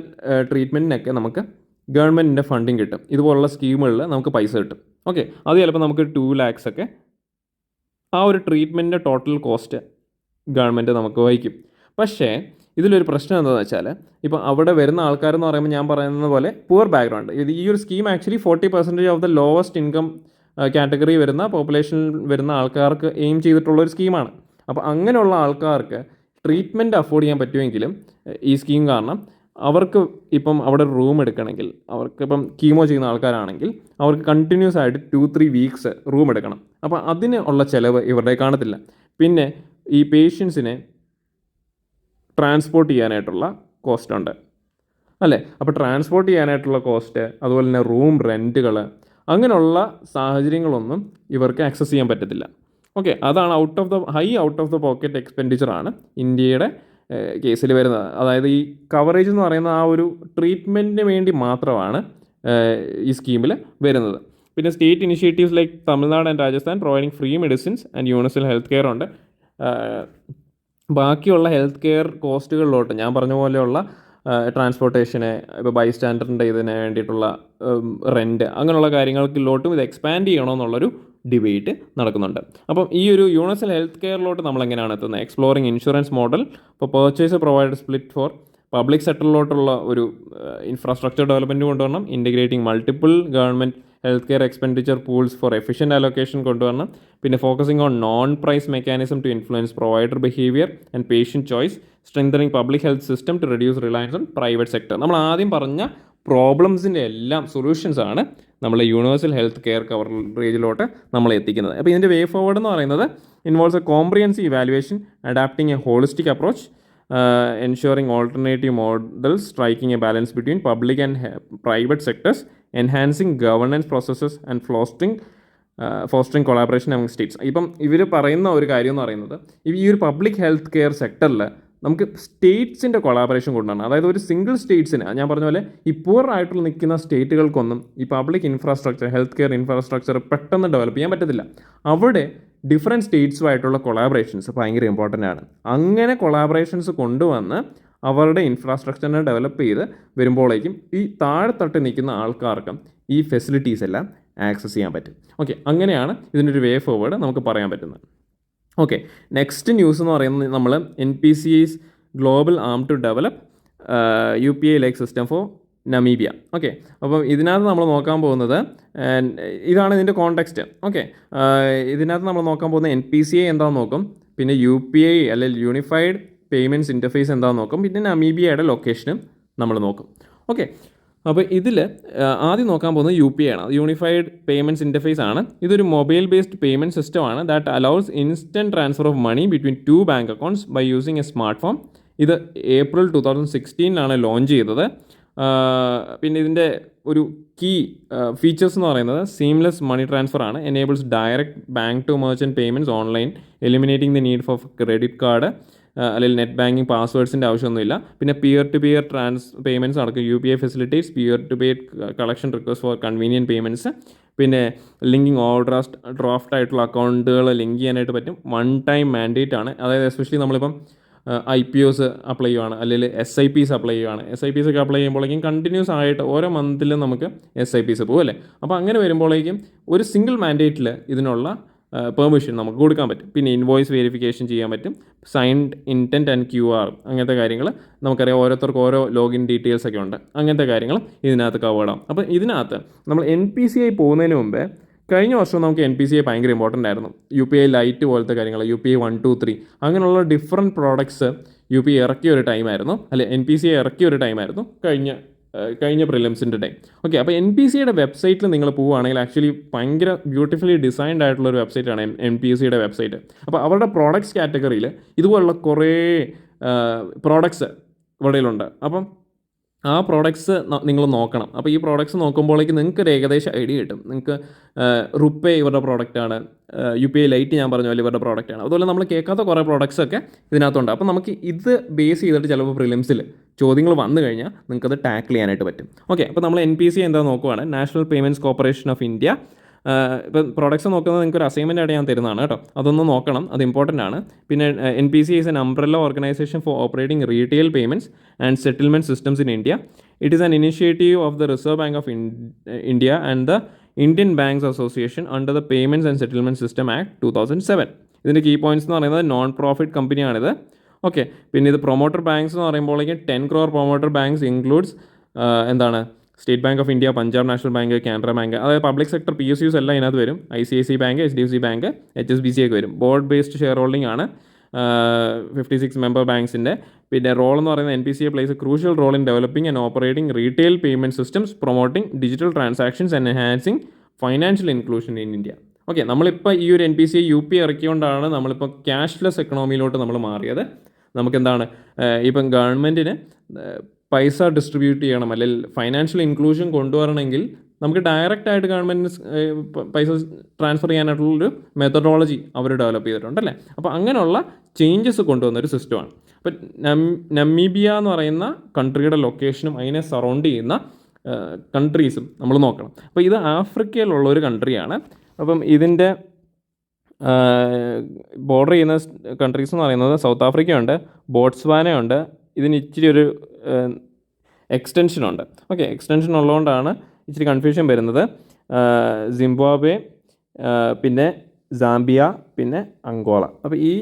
ട്രീറ്റ്മെൻറ്റിനൊക്കെ നമുക്ക് ഗവൺമെൻറ്റിൻ്റെ ഫണ്ടിങ് കിട്ടും. ഇതുപോലുള്ള സ്കീമുകളിൽ നമുക്ക് പൈസ കിട്ടും. ഓക്കെ, അത് ചിലപ്പോൾ നമുക്ക് 2 lakhs ഒക്കെ ആ ഒരു ട്രീറ്റ്മെൻറ്റിൻ്റെ ടോട്ടൽ കോസ്റ്റ് ഗവൺമെൻറ് നമുക്ക് വഹിക്കും. പക്ഷേ ഇതിലൊരു പ്രശ്നം എന്താണെന്ന് വെച്ചാൽ, ഇപ്പോൾ അവിടെ വരുന്ന ആൾക്കാരെന്ന് പറയുമ്പോൾ ഞാൻ പറയുന്നത് പോലെ പുവർ ബാക്ക്ഗ്രൗണ്ട്, ഈ ഒരു scheme actually 40% of the lowest income category വരുന്ന പോപ്പുലേഷനിൽ വരുന്ന ആൾക്കാർക്ക് എയിം ചെയ്തിട്ടുള്ളൊരു സ്കീമാണ്. അപ്പോൾ അങ്ങനെയുള്ള ആൾക്കാർക്ക് ട്രീറ്റ്മെൻറ്റ് അഫോർഡ് ചെയ്യാൻ പറ്റുമെങ്കിലും ഈ സ്കീം കാരണം അവർക്ക് ഇപ്പം അവിടെ റൂം എടുക്കണമെങ്കിൽ, അവർക്കിപ്പം കീമോ ചെയ്യുന്ന ആൾക്കാരാണെങ്കിൽ അവർക്ക് കണ്ടിന്യൂസ് ആയിട്ട് 2-3 weeks റൂം എടുക്കണം. അപ്പോൾ അതിന് ഉള്ള ചിലവ് ഇവരുടെ കാണത്തില്ല. പിന്നെ ഈ പേഷ്യൻസിനെ ട്രാൻസ്പോർട്ട് ചെയ്യാനായിട്ടുള്ള കോസ്റ്റ് ഉണ്ട് അല്ലേ. അപ്പോൾ ട്രാൻസ്പോർട്ട് ചെയ്യാനായിട്ടുള്ള കോസ്റ്റ്, അതുപോലെ തന്നെ റൂം റെൻറ്റുകൾ, അങ്ങനെയുള്ള സാഹചര്യങ്ങളൊന്നും ഇവർക്ക് ആക്സസ് ചെയ്യാൻ പറ്റത്തില്ല. ഓക്കെ, അതാണ് ഔട്ട് ഓഫ് ദ പോക്കറ്റ് എക്സ്പെൻഡിച്ചറാണ് ഇന്ത്യയുടെ കേസിൽ വരുന്നത്. അതായത് ഈ കവറേജ് എന്ന് പറയുന്ന ആ ഒരു ട്രീറ്റ്മെൻറ്റിന് വേണ്ടി മാത്രമാണ് ഈ സ്കീമിൽ വരുന്നത്. പിന്നെ state initiatives like Tamil Nadu and Rajasthan providing free medicines and universal health care ഉണ്ട്. ബാക്കിയുള്ള ഹെൽത്ത് കെയർ കോസ്റ്റുകളിലോട്ട് ഞാൻ പറഞ്ഞ പോലെയുള്ള ട്രാൻസ്പോർട്ടേഷന്, ഇപ്പോൾ ബൈസ്റ്റാൻഡറിൻ്റെ ഇതിന് വേണ്ടിയിട്ടുള്ള റെൻറ്റ്, അങ്ങനെയുള്ള കാര്യങ്ങൾക്കിലോട്ടും ഇത് എക്സ്പാൻഡ് ചെയ്യണമെന്നുള്ളൊരു ഡിബേറ്റ് നടക്കുന്നുണ്ട്. അപ്പം ഈ ഒരു യൂണിവേഴ്സൽ ഹെൽത്ത് കെയറിലോട്ട് നമ്മൾ എങ്ങനെയാണ് എത്തുന്നത്? എക്സ്പ്ലോറിങ് ഇൻഷുറൻസ് മോഡൽ ഇപ്പോൾ purchase provide split for public സെക്ടറിലോട്ടുള്ള ഒരു ഇൻഫ്രാസ്ട്രക്ചർ ഡെവലപ്മെൻറ്റ് കൊണ്ടുവരണം. Integrating multiple government health care expenditure pools for efficient allocation കൊണ്ടുവരണം. പിന്നെ focusing on non price mechanism to influence provider behaviour and patient choice, strengthening public health system to reduce reliance on private sector. നമ്മൾ ആദ്യം പറഞ്ഞ പ്രോബ്ലംസിൻ്റെ എല്ലാം solutions ആണ് നമ്മൾ universal health care കവറേജിലോട്ട് നമ്മൾ എത്തിക്കുന്നത്. അപ്പോൾ ഇതിൻ്റെ വേ ഫോർവേഡ് എന്ന് പറയുന്നത് involves A comprehensive evaluation, adapting A holistic approach, ensuring alternative models, striking a balance between public and private sectors, enhancing governance processes and fostering collaboration among states. ഇപ്പം ഇവർ പറയുന്ന ഒരു കാര്യം എന്ന് പറയുന്നത്, ഈ ഒരു പബ്ലിക് ഹെൽത്ത് കെയർ സെക്ടറിൽ നമുക്ക് സ്റ്റേറ്റ്സിൻ്റെ കൊളാബറേഷൻ കൊണ്ടാണ്. അതായത് ഒരു സിംഗിൾ സ്റ്റേറ്റ്സിന്, ഞാൻ പറഞ്ഞ പോലെ ഈ പുവർ ആയിട്ടുള്ള നിൽക്കുന്ന സ്റ്റേറ്റുകൾക്കൊന്നും ഈ public infrastructure, health care infrastructure പെട്ടെന്ന് ഡെവലപ്പ് ചെയ്യാൻ പറ്റത്തില്ല. അവിടെ ഡിഫറെൻറ്റ് സ്റ്റേറ്റ്സുമായിട്ടുള്ള കൊളാബറേഷൻസ് ഭയങ്കര ഇമ്പോർട്ടൻ്റ് ആണ്. അങ്ങനെ കൊളാബറേഷൻസ് കൊണ്ടുവന്ന് അവരുടെ ഇൻഫ്രാസ്ട്രക്ചറിനെ ഡെവലപ്പ് ചെയ്ത് വരുമ്പോഴേക്കും ഈ താഴെത്തട്ട് നിൽക്കുന്ന ആൾക്കാർക്കും ഈ ഫെസിലിറ്റീസ് എല്ലാം ആക്സസ് ചെയ്യാൻ പറ്റും. ഓക്കെ, അങ്ങനെയാണ് ഇതിനൊരു വേ ഫോർവേഡ് നമുക്ക് പറയാൻ പറ്റുന്നത്. ഓക്കെ, നെക്സ്റ്റ് ന്യൂസ് എന്ന് പറയുന്നത് നമ്മൾ NPCI's global aim to develop UPI like system for Namibia. Okay, അപ്പം ഇതിനകത്ത് നമ്മൾ നോക്കാൻ പോകുന്നത്, ഇതാണ് ഇതിൻ്റെ കോണ്ടെക്സ്റ്റ്. ഓക്കെ, ഇതിനകത്ത് നമ്മൾ നോക്കാൻ പോകുന്നത് NPCI എന്താണെന്ന് നോക്കും, പിന്നെ UPI അല്ലെങ്കിൽ യൂണിഫൈഡ് പേയ്മെൻറ്റ്സ് ഇൻ്റർഫേസ് എന്താണെന്ന് നോക്കും, പിന്നെ നമീബിയയുടെ ലൊക്കേഷനും നമ്മൾ നോക്കും. ഓക്കെ, അപ്പോൾ ഇതിൽ ആദ്യം നോക്കാൻ പോകുന്നത് UPI ആണ്, യൂണിഫൈഡ് പേയ്മെൻറ്റ്സ് ഇൻ്റർഫേസ് ആണ്. ഇതൊരു മൊബൈൽ ബേസ്ഡ് പേയ്മെൻറ്റ് സിസ്റ്റം ആണ് that allows instant transfer of money between 2 bank accounts by using a smart phone. ഇത് April 2016 ലോഞ്ച് ചെയ്തത്. പിന്നെ ഇതിൻ്റെ ഒരു കീ ഫീച്ചേഴ്സ് എന്ന് പറയുന്നത് സീംലെസ് മണി ട്രാൻസ്ഫർ ആണ്, enables direct bank to merchant payments online, eliminating the need for credit card, അല്ലെങ്കിൽ net banking പാസ്വേഡ്സിൻ്റെ ആവശ്യമൊന്നുമില്ല. പിന്നെ പിയർ ടു പിയർ പേയ്മെൻറ്റ്സ് നടക്കും. UPI facilities, peer to peer collection request for convenient payments, പിന്നെ linking over draft ആയിട്ടുള്ള അക്കൗണ്ടുകൾ link ചെയ്യാനായിട്ട് പറ്റും. വൺ ടൈം മാൻഡേറ്റ് ആണ്. അതായത് എസ്പെഷ്യലി നമ്മളിപ്പം IPOs അപ്ലൈ ചെയ്യുവാണ്, അല്ലെങ്കിൽ SIPs അപ്ലൈ ചെയ്യുവാണ്. SIPs ഒക്കെ അപ്ലൈ ചെയ്യുമ്പോഴേക്കും കണ്ടിന്യൂസ് ആയിട്ട് ഓരോ മന്തിലും നമുക്ക് SIPs പോകും അല്ലേ. അപ്പോൾ അങ്ങനെ വരുമ്പോഴേക്കും ഒരു സിംഗിൾ മാൻഡേറ്റിൽ ഇതിനുള്ള പെർമിഷൻ നമുക്ക് കൊടുക്കാൻ പറ്റും. പിന്നെ ഇൻവോയ്സ് വെരിഫിക്കേഷൻ ചെയ്യാൻ പറ്റും. സൈൻഡ് ഇൻറ്റൻറ്റ് ആൻഡ് QR അങ്ങനത്തെ കാര്യങ്ങൾ നമുക്കറിയാം. ഓരോരുത്തർക്ക് ഓരോ ലോഗിൻ ഡീറ്റെയിൽസ് ഒക്കെ ഉണ്ട്. അങ്ങനത്തെ കാര്യങ്ങൾ ഇതിനകത്ത് കവേർഡ് ആവും. അപ്പോൾ ഇതിനകത്ത് നമ്മൾ NPCI പോകുന്നതിന് മുമ്പേ കഴിഞ്ഞ വർഷം നമുക്ക് NPCI ഭയങ്കര ഇമ്പോർട്ടൻ്റ് ആയിരുന്നു. UPI ലൈറ്റ് പോലത്തെ കാര്യങ്ങൾ, UPI 1, 2, 3 അങ്ങനെയുള്ള ഡിഫറെൻറ്റ് പ്രോഡക്ട്സ് UPI ഇറക്കിയ ഒരു ടൈമായിരുന്നു, അല്ലെ NPCI ഇറക്കിയ ഒരു ടൈമായിരുന്നു കഴിഞ്ഞ പ്രിലിംസിൻ്റെ ടൈം. ഓക്കെ, അപ്പോൾ NPCIയുടെ വെബ്സൈറ്റിൽ നിങ്ങൾ പോവുകയാണെങ്കിൽ ആക്ച്വലി ഭയങ്കര ബ്യൂട്ടിഫുള്ളി ഡിസൈൻഡ് ആയിട്ടുള്ള ഒരു വെബ്സൈറ്റാണ് NPCIയുടെ വെബ്സൈറ്റ്. അപ്പോൾ അവരുടെ പ്രോഡക്ട്സ് കാറ്റഗറിയിൽ ഇതുപോലുള്ള കുറേ പ്രോഡക്ട്സ് ഇവിടെയുണ്ട്. അപ്പം ആ പ്രോഡക്ട്സ് നിങ്ങൾ നോക്കണം. അപ്പോൾ ഈ പ്രോഡക്ട്സ് നോക്കുമ്പോഴേക്ക് നിങ്ങൾക്ക് ഒരു ഏകദേശം ഐഡിയ കിട്ടും. നിങ്ങൾക്ക് റുപ്പേ ഇവരുടെ പ്രോഡക്റ്റാണ്, UPI ലൈറ്റ് ഞാൻ പറഞ്ഞ പോലെ ഇവരുടെ പ്രോഡക്റ്റാണ്. അതുപോലെ നമ്മൾ കേൾക്കാത്ത കുറേ പ്രോഡക്ട്സ് ഒക്കെ ഇതിനകത്തുണ്ട്. അപ്പോൾ നമുക്ക് ഇത് ബേസ് ചെയ്തിട്ട് ചിലപ്പോൾ പ്രിലിംസിൽ ചോദ്യങ്ങൾ വന്നു കഴിഞ്ഞാൽ നിങ്ങൾക്കത് ടാക്കിൾ ചെയ്യാനായിട്ട് പറ്റും. ഓക്കെ, അപ്പോൾ നമ്മൾ NPCI എന്താ നോക്കുവാണ്, national payments corporation of India. ഇപ്പം പ്രോഡക്ട്സ് നോക്കുന്നത് നിങ്ങൾക്ക് ഒരു അസൈൻമെൻ്റ് ആയിട്ട് ഞാൻ തരുന്നതാണ് കേട്ടോ. അതൊന്ന് നോക്കണം, അത് ഇമ്പോർട്ടൻ്റ് ആണ്. പിന്നെ NPCI is an umbrella organisation for operating retail payments and settlement systems in India. It is an initiative of the Reserve Bank of India and the Indian Banks Association under the Payments and Settlement System Act 2007. ഇതിൻ്റെ key points എന്ന് പറയുന്നത് non profit കമ്പനിയാണിത്. Okay, പിന്നെ ഇത് promoter banks എന്ന് പറയുമ്പോഴേക്കും 10 crore promoter banks includes എന്താണ് state bank of India, Punjab national bank, Canara bank, അതായത് public sector PSUs എല്ലാം ഇതിനകത്ത് വരും. ICICI bank, HDFC bank, HSBC ഒക്കെ വരും. ബോർഡ് ബേസ്ഡ് ഷെയർ ഹോൾഡിംഗ് ആണ് 56 മെമ്പർ ബാങ്ക്സിൻ്റെ. പിന്നെ റോൾ എന്ന് പറയുന്നത് NPCI plays a crucial role in developing and operating retail payment systems, promoting digital transactions and enhancing financial inclusion in India. Okay, നമ്മളിപ്പോൾ ഈ ഒരു NPCI UPI ഇറക്കിക്കൊണ്ടാണ് നമ്മളിപ്പോൾ ക്യാഷ്ലെസ് എക്കണോമിയിലോട്ട് നമ്മൾ മാറിയത്. നമുക്കെന്താണ് ഇപ്പം ഗവൺമെൻറ്റിന് പൈസ ഡിസ്ട്രിബ്യൂട്ട് ചെയ്യണം, അല്ലെങ്കിൽ ഫൈനാൻഷ്യൽ ഇൻക്ലൂഷൻ കൊണ്ടുവരണമെങ്കിൽ നമുക്ക് ഡയറക്റ്റായിട്ട് ഗവൺമെൻറ്റിന് പൈസ ട്രാൻസ്ഫർ ചെയ്യാനായിട്ടുള്ളൊരു മെത്തഡോളജി അവർ ഡെവലപ്പ് ചെയ്തിട്ടുണ്ട് അല്ലേ. അപ്പോൾ അങ്ങനെയുള്ള ചേഞ്ചസ് കൊണ്ടുവന്നൊരു സിസ്റ്റമാണ്. അപ്പം നമീബിയ എന്ന് പറയുന്ന കൺട്രിയുടെ ലൊക്കേഷനും അതിനെ സറൗണ്ട് ചെയ്യുന്ന കൺട്രീസും നമ്മൾ നോക്കണം. അപ്പോൾ ഇത് ആഫ്രിക്കയിലുള്ള ഒരു കൺട്രിയാണ്. അപ്പം ഇതിൻ്റെ ബോർഡർ ചെയ്യുന്ന കൺട്രീസ് എന്ന് പറയുന്നത് സൗത്ത് ആഫ്രിക്കയുണ്ട്, ബോട്സ്വാനയുണ്ട്. ഇതിന് ഇച്ചിരി ഒരു എക്സ്റ്റൻഷനുണ്ട്. ഓക്കെ, എക്സ്റ്റൻഷൻ ഉള്ളതുകൊണ്ടാണ് ഇച്ചിരി കൺഫ്യൂഷൻ വരുന്നത്. സിംബാബ്വെ, പിന്നെ സാംബിയ, പിന്നെ അങ്കോള. അപ്പോൾ ഈ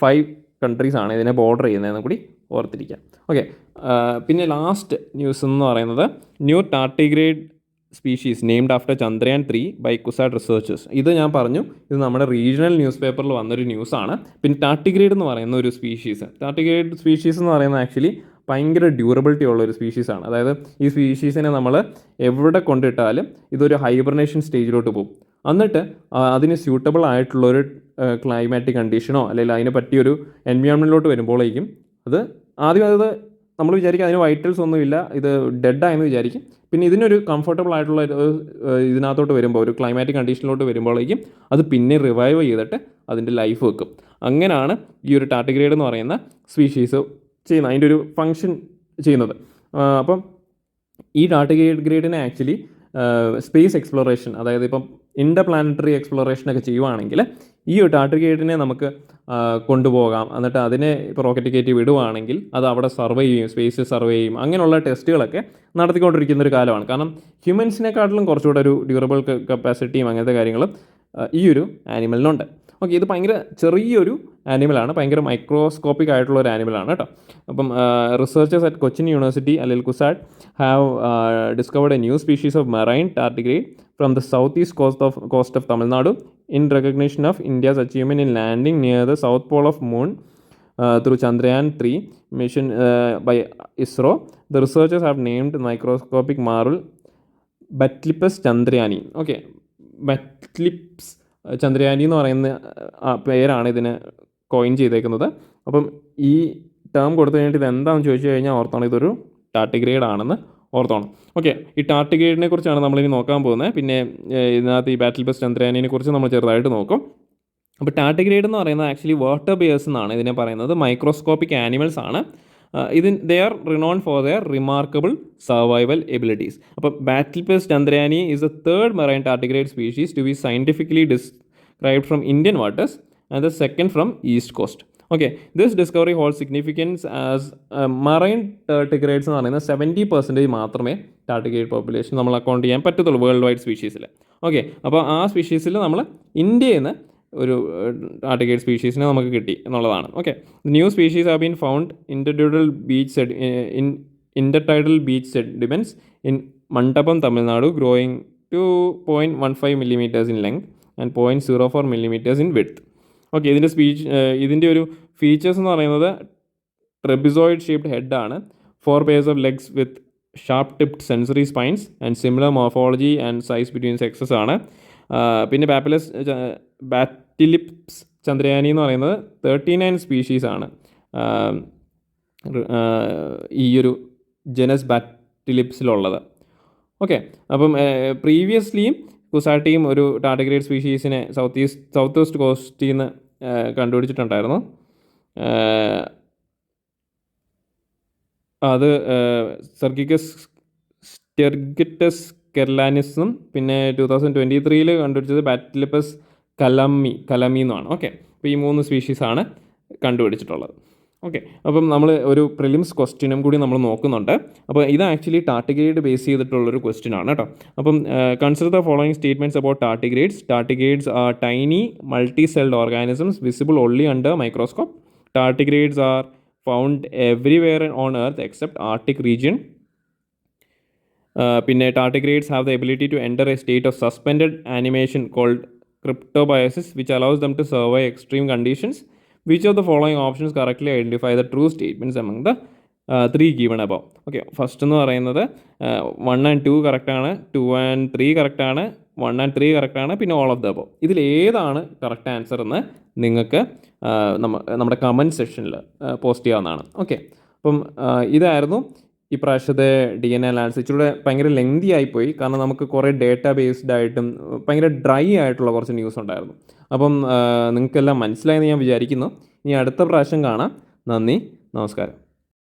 5 കൺട്രീസാണ് ഇതിനെ ബോർഡർ ചെയ്യുന്നതെന്ന് കൂടി ഓർത്തിരിക്കാം. ഓക്കെ, പിന്നെ ലാസ്റ്റ് ന്യൂസ് എന്ന് പറയുന്നത് new tardigrade species named after Chandrayaan 3 by CUSAT researchers. ഇത് ഞാൻ പറഞ്ഞു, ഇത് നമ്മുടെ റീജിയണൽ ന്യൂസ് പേപ്പറിൽ വന്നൊരു ന്യൂസാണ്. പിന്നെ ടാർട്ടിഗ്രേഡ് എന്ന് പറയുന്ന ഒരു ടാർട്ടിഗ്രേഡ് സ്പീഷീസ് എന്ന് പറയുന്നത് ആക്ച്വലി ഭയങ്കര ഡ്യൂറബിലിറ്റി ഉള്ള ഒരു സ്പീഷീസാണ്. അതായത് ഈ സ്പീഷീസിനെ നമ്മൾ എവിടെ കൊണ്ടിട്ടാലും ഇതൊരു ഹൈബർനേഷൻ സ്റ്റേജിലോട്ട് പോകും. എന്നിട്ട് അതിന് സ്യൂട്ടബിൾ ആയിട്ടുള്ളൊരു ക്ലൈമാറ്റിക് കണ്ടീഷനോ അല്ലെങ്കിൽ അതിനെ പറ്റിയൊരു എൻവയോൺമെൻറ്റിലോട്ട് വരുമ്പോഴേക്കും ആദ്യം നമ്മൾ വിചാരിക്കും അതിന് വൈറ്റൽസ് ഒന്നുമില്ല, ഇത് ഡെഡായെന്ന് വിചാരിക്കും. പിന്നെ ഇതിനൊരു കംഫർട്ടബിൾ ആയിട്ടുള്ള ഇതിനകത്തോട്ട് വരുമ്പോൾ, ഒരു ക്ലൈമാറ്റിക് കണ്ടീഷനിലോട്ട് വരുമ്പോഴേക്കും അത് പിന്നെ റിവൈവ് ചെയ്തിട്ട് അതിൻ്റെ ലൈഫ് വെക്കും. അങ്ങനെയാണ് ഈ ഒരു ടാർട്ടിഗ്രേഡ് എന്ന് പറയുന്ന സ്പീഷീസ് ചെയ്യുന്നത്, അതിൻ്റെ ഒരു ഫങ്ഷൻ ചെയ്യുന്നത്. അപ്പം ഈ ടാർട്ടിഗ്രേഡിനെ ആക്ച്വലി സ്പേസ് എക്സ്പ്ലോറേഷൻ, അതായത് ഇപ്പം ഇൻ്റർപ്ലാനറ്ററി എക്സ്പ്ലോറേഷനൊക്കെ ചെയ്യുവാണെങ്കിൽ ഈ ഒരു ടാർട്ടിഗ്രേഡിനെ നമുക്ക് കൊണ്ടുപോകാം. എന്നിട്ട് അതിനെ ഇപ്പോൾ റോക്കറ്റ് കയറ്റി വിടുവാണെങ്കിൽ അത് അവിടെ സർവേ ചെയ്യും, സ്പേസ് സർവേ ചെയ്യും. അങ്ങനെയുള്ള ടെസ്റ്റുകളൊക്കെ നടത്തിക്കൊണ്ടിരിക്കുന്ന ഒരു കാലമാണ്. കാരണം ഹ്യൂമൻസിനെക്കാട്ടിലും കുറച്ചുകൂടെ ഒരു ഡ്യൂറബിൾ കപ്പാസിറ്റിയും അങ്ങനത്തെ കാര്യങ്ങളും ഈ ഒരു ആനിമലിനുണ്ട്. ഓക്കെ, ഇത് ഭയങ്കര ചെറിയൊരു ആനിമലാണ്, ഭയങ്കര മൈക്രോസ്കോപ്പിക് ആയിട്ടുള്ള ഒരു ആനിമലാണ് കേട്ടോ. അപ്പം റിസർച്ചേഴ്സ് അറ്റ് കൊച്ചിൻ യൂണിവേഴ്സിറ്റി അല്ലെങ്കിൽ CUSAT have discovered a new species of marine tardigrade from the south east coast of Tamil Nadu in recognition of India's achievement in landing near the south pole of moon through Chandrayaan 3 mission by ISRO. The researchers have named microscopic marvel Bathylepus chandrayani. Okay, Bathylepus chandrayani എന്ന് പറയുന്ന പേരാണ് ഇതിന് coin ചെയ്തേക്കുന്നത്. അപ്പം ഈ term കൊടുത്തു കഴിഞ്ഞിട്ട് ഇത് എന്താണെന്ന് ചോദിച്ചു കഴിഞ്ഞാൽ ഓർത്തോണം, ഇതൊരു ടാർട്ടിഗ്രേഡ് ആണെന്ന് ഓർത്തോണം. ഓക്കെ, ഈ ടാർട്ടിഗ്രേഡിനെ കുറിച്ചാണ് നമ്മളിനി നോക്കാൻ പോകുന്നത്. പിന്നെ ഇതിനകത്ത് ഈ ബാറ്റിൽപസ് ചന്ദ്രയാനിനെ കുറിച്ച് നമ്മൾ ചെറുതായിട്ട് നോക്കും. അപ്പോൾ ടാർട്ടിഗ്രേഡ് എന്ന് പറയുന്നത് ആക്ച്വലി വാട്ടർ ബിയേഴ്സ് എന്നാണ് ഇതിനെ പറയുന്നത്. മൈക്രോസ്കോപ്പിക് ആനിമൽസ് ആണ്. They are renowned for their remarkable survival abilities. അപ്പോൾ Batillipes chandrayaani is the third marine tardigrade species to be scientifically described from Indian waters and the second from east coast. Okay, this discovery hold significance as marine tardigrades എന്ന് പറയുന്നത് 70% മാത്രമേ ടാർട്ടിഗ്രേഡ് population നമ്മൾ account ചെയ്യാൻ പറ്റത്തുള്ളൂ world wide സ്പീഷീസിൽ. Okay, അപ്പോൾ ആ സ്പീഷീസിൽ നമ്മൾ ഇന്ത്യയിൽ നിന്ന് ഒരു ടാർട്ടിഗ്രേഡ് സ്പീഷീസിനെ നമുക്ക് കിട്ടി എന്നുള്ളതാണ്. Okay, new species have been found intertidal beach sediments in Mandapam Tamil Nadu growing to 0.15 millimeters in length and 0.04 millimeters in width. Okay, ഇതിൻ്റെ ഒരു ഫീച്ചേഴ്സ് എന്ന് പറയുന്നത് ട്രെബിസോയിഡ് ഷേപ്ഡ് ഹെഡാണ്, 4 pairs of legs with sharp tipped sensory spines and similar morphology and size between sexes ആണ്. പിന്നെ ബാറ്റിലിപ്സ് ചന്ദ്രയാനി എന്ന് പറയുന്നത് 39 സ്പീഷീസാണ് ഈ ഒരു ജനസ് ബാറ്റിലിപ്സിലുള്ളത്. ഓക്കെ, അപ്പം പ്രീവിയസ്ലിയും കുസാട്ടിയും ഒരു ടാർട്ടിഗ്രേഡ് സ്പീഷീസിനെ സൗത്ത് വെസ്റ്റ് കോസ്റ്റിൽ നിന്ന് കണ്ടുപിടിച്ചിട്ടുണ്ടായിരുന്നു. അത് സെർഗിക്കസ് സ്റ്റെർഗിറ്റസ് കെർലാനിസും പിന്നെ 2023 കണ്ടുപിടിച്ചത് ബാറ്റിലിപ്പസ് കലമി എന്നാണ്. ഓക്കെ, അപ്പോൾ ഈ 3 സ്പീഷീസാണ് കണ്ടുപിടിച്ചിട്ടുള്ളത്. ഓക്കെ, അപ്പം നമ്മൾ ഒരു പ്രിലിംസ് ക്വസ്റ്റ്യനും കൂടി നമ്മൾ നോക്കുന്നുണ്ട്. അപ്പോൾ ഇത് ആക്ച്വലി ടാർട്ടിഗ്രേഡ് ബേസ് ചെയ്തിട്ടുള്ളൊരു ക്വസ്റ്റ്യൻ ആണ് കേട്ടോ. അപ്പം consider the following statements about tardigrades. Tardigrades are tiny multi celled organisms visible only under microscope. Tardigrades are found everywhere on earth except Arctic region. പിന്നെ tardigrades have the ability to enter a state of suspended animation called cryptobiosis which allows them to survive extreme conditions. Which of the following options correctly identify the true statements among the 3 given above? Okay, first എന്ന് പറയുന്നത് 1 and 2 കറക്റ്റാണ്, 2 and 3 കറക്റ്റാണ്, 1 and 3 കറക്റ്റാണ്, പിന്നെ all of the above. ഇതിൽ ഏതാണ് correct answer എന്ന് നിങ്ങൾക്ക് നമ്മുടെ കമൻറ്റ് സെക്ഷനിൽ പോസ്റ്റ് ചെയ്യാവുന്നതാണ്. ഓക്കെ, അപ്പം ഇതായിരുന്നു ഇപ്രാവശ്യത്തെ DNA അനാലിസിസ്. ഇച്ചിലൂടെ ഭയങ്കര ലെങ്തി ആയിപ്പോയി, കാരണം നമുക്ക് കുറേ ഡേറ്റാ ബേസ്ഡ് ആയിട്ടും ഭയങ്കര ഡ്രൈ ആയിട്ടുള്ള കുറച്ച് ന്യൂസ് ഉണ്ടായിരുന്നു. അപ്പം നിങ്ങൾക്കെല്ലാം മനസ്സിലായെന്ന് ഞാൻ വിചാരിക്കുന്നു. ഇനി അടുത്ത പ്രാവശ്യം കാണാം. നന്ദി, നമസ്കാരം.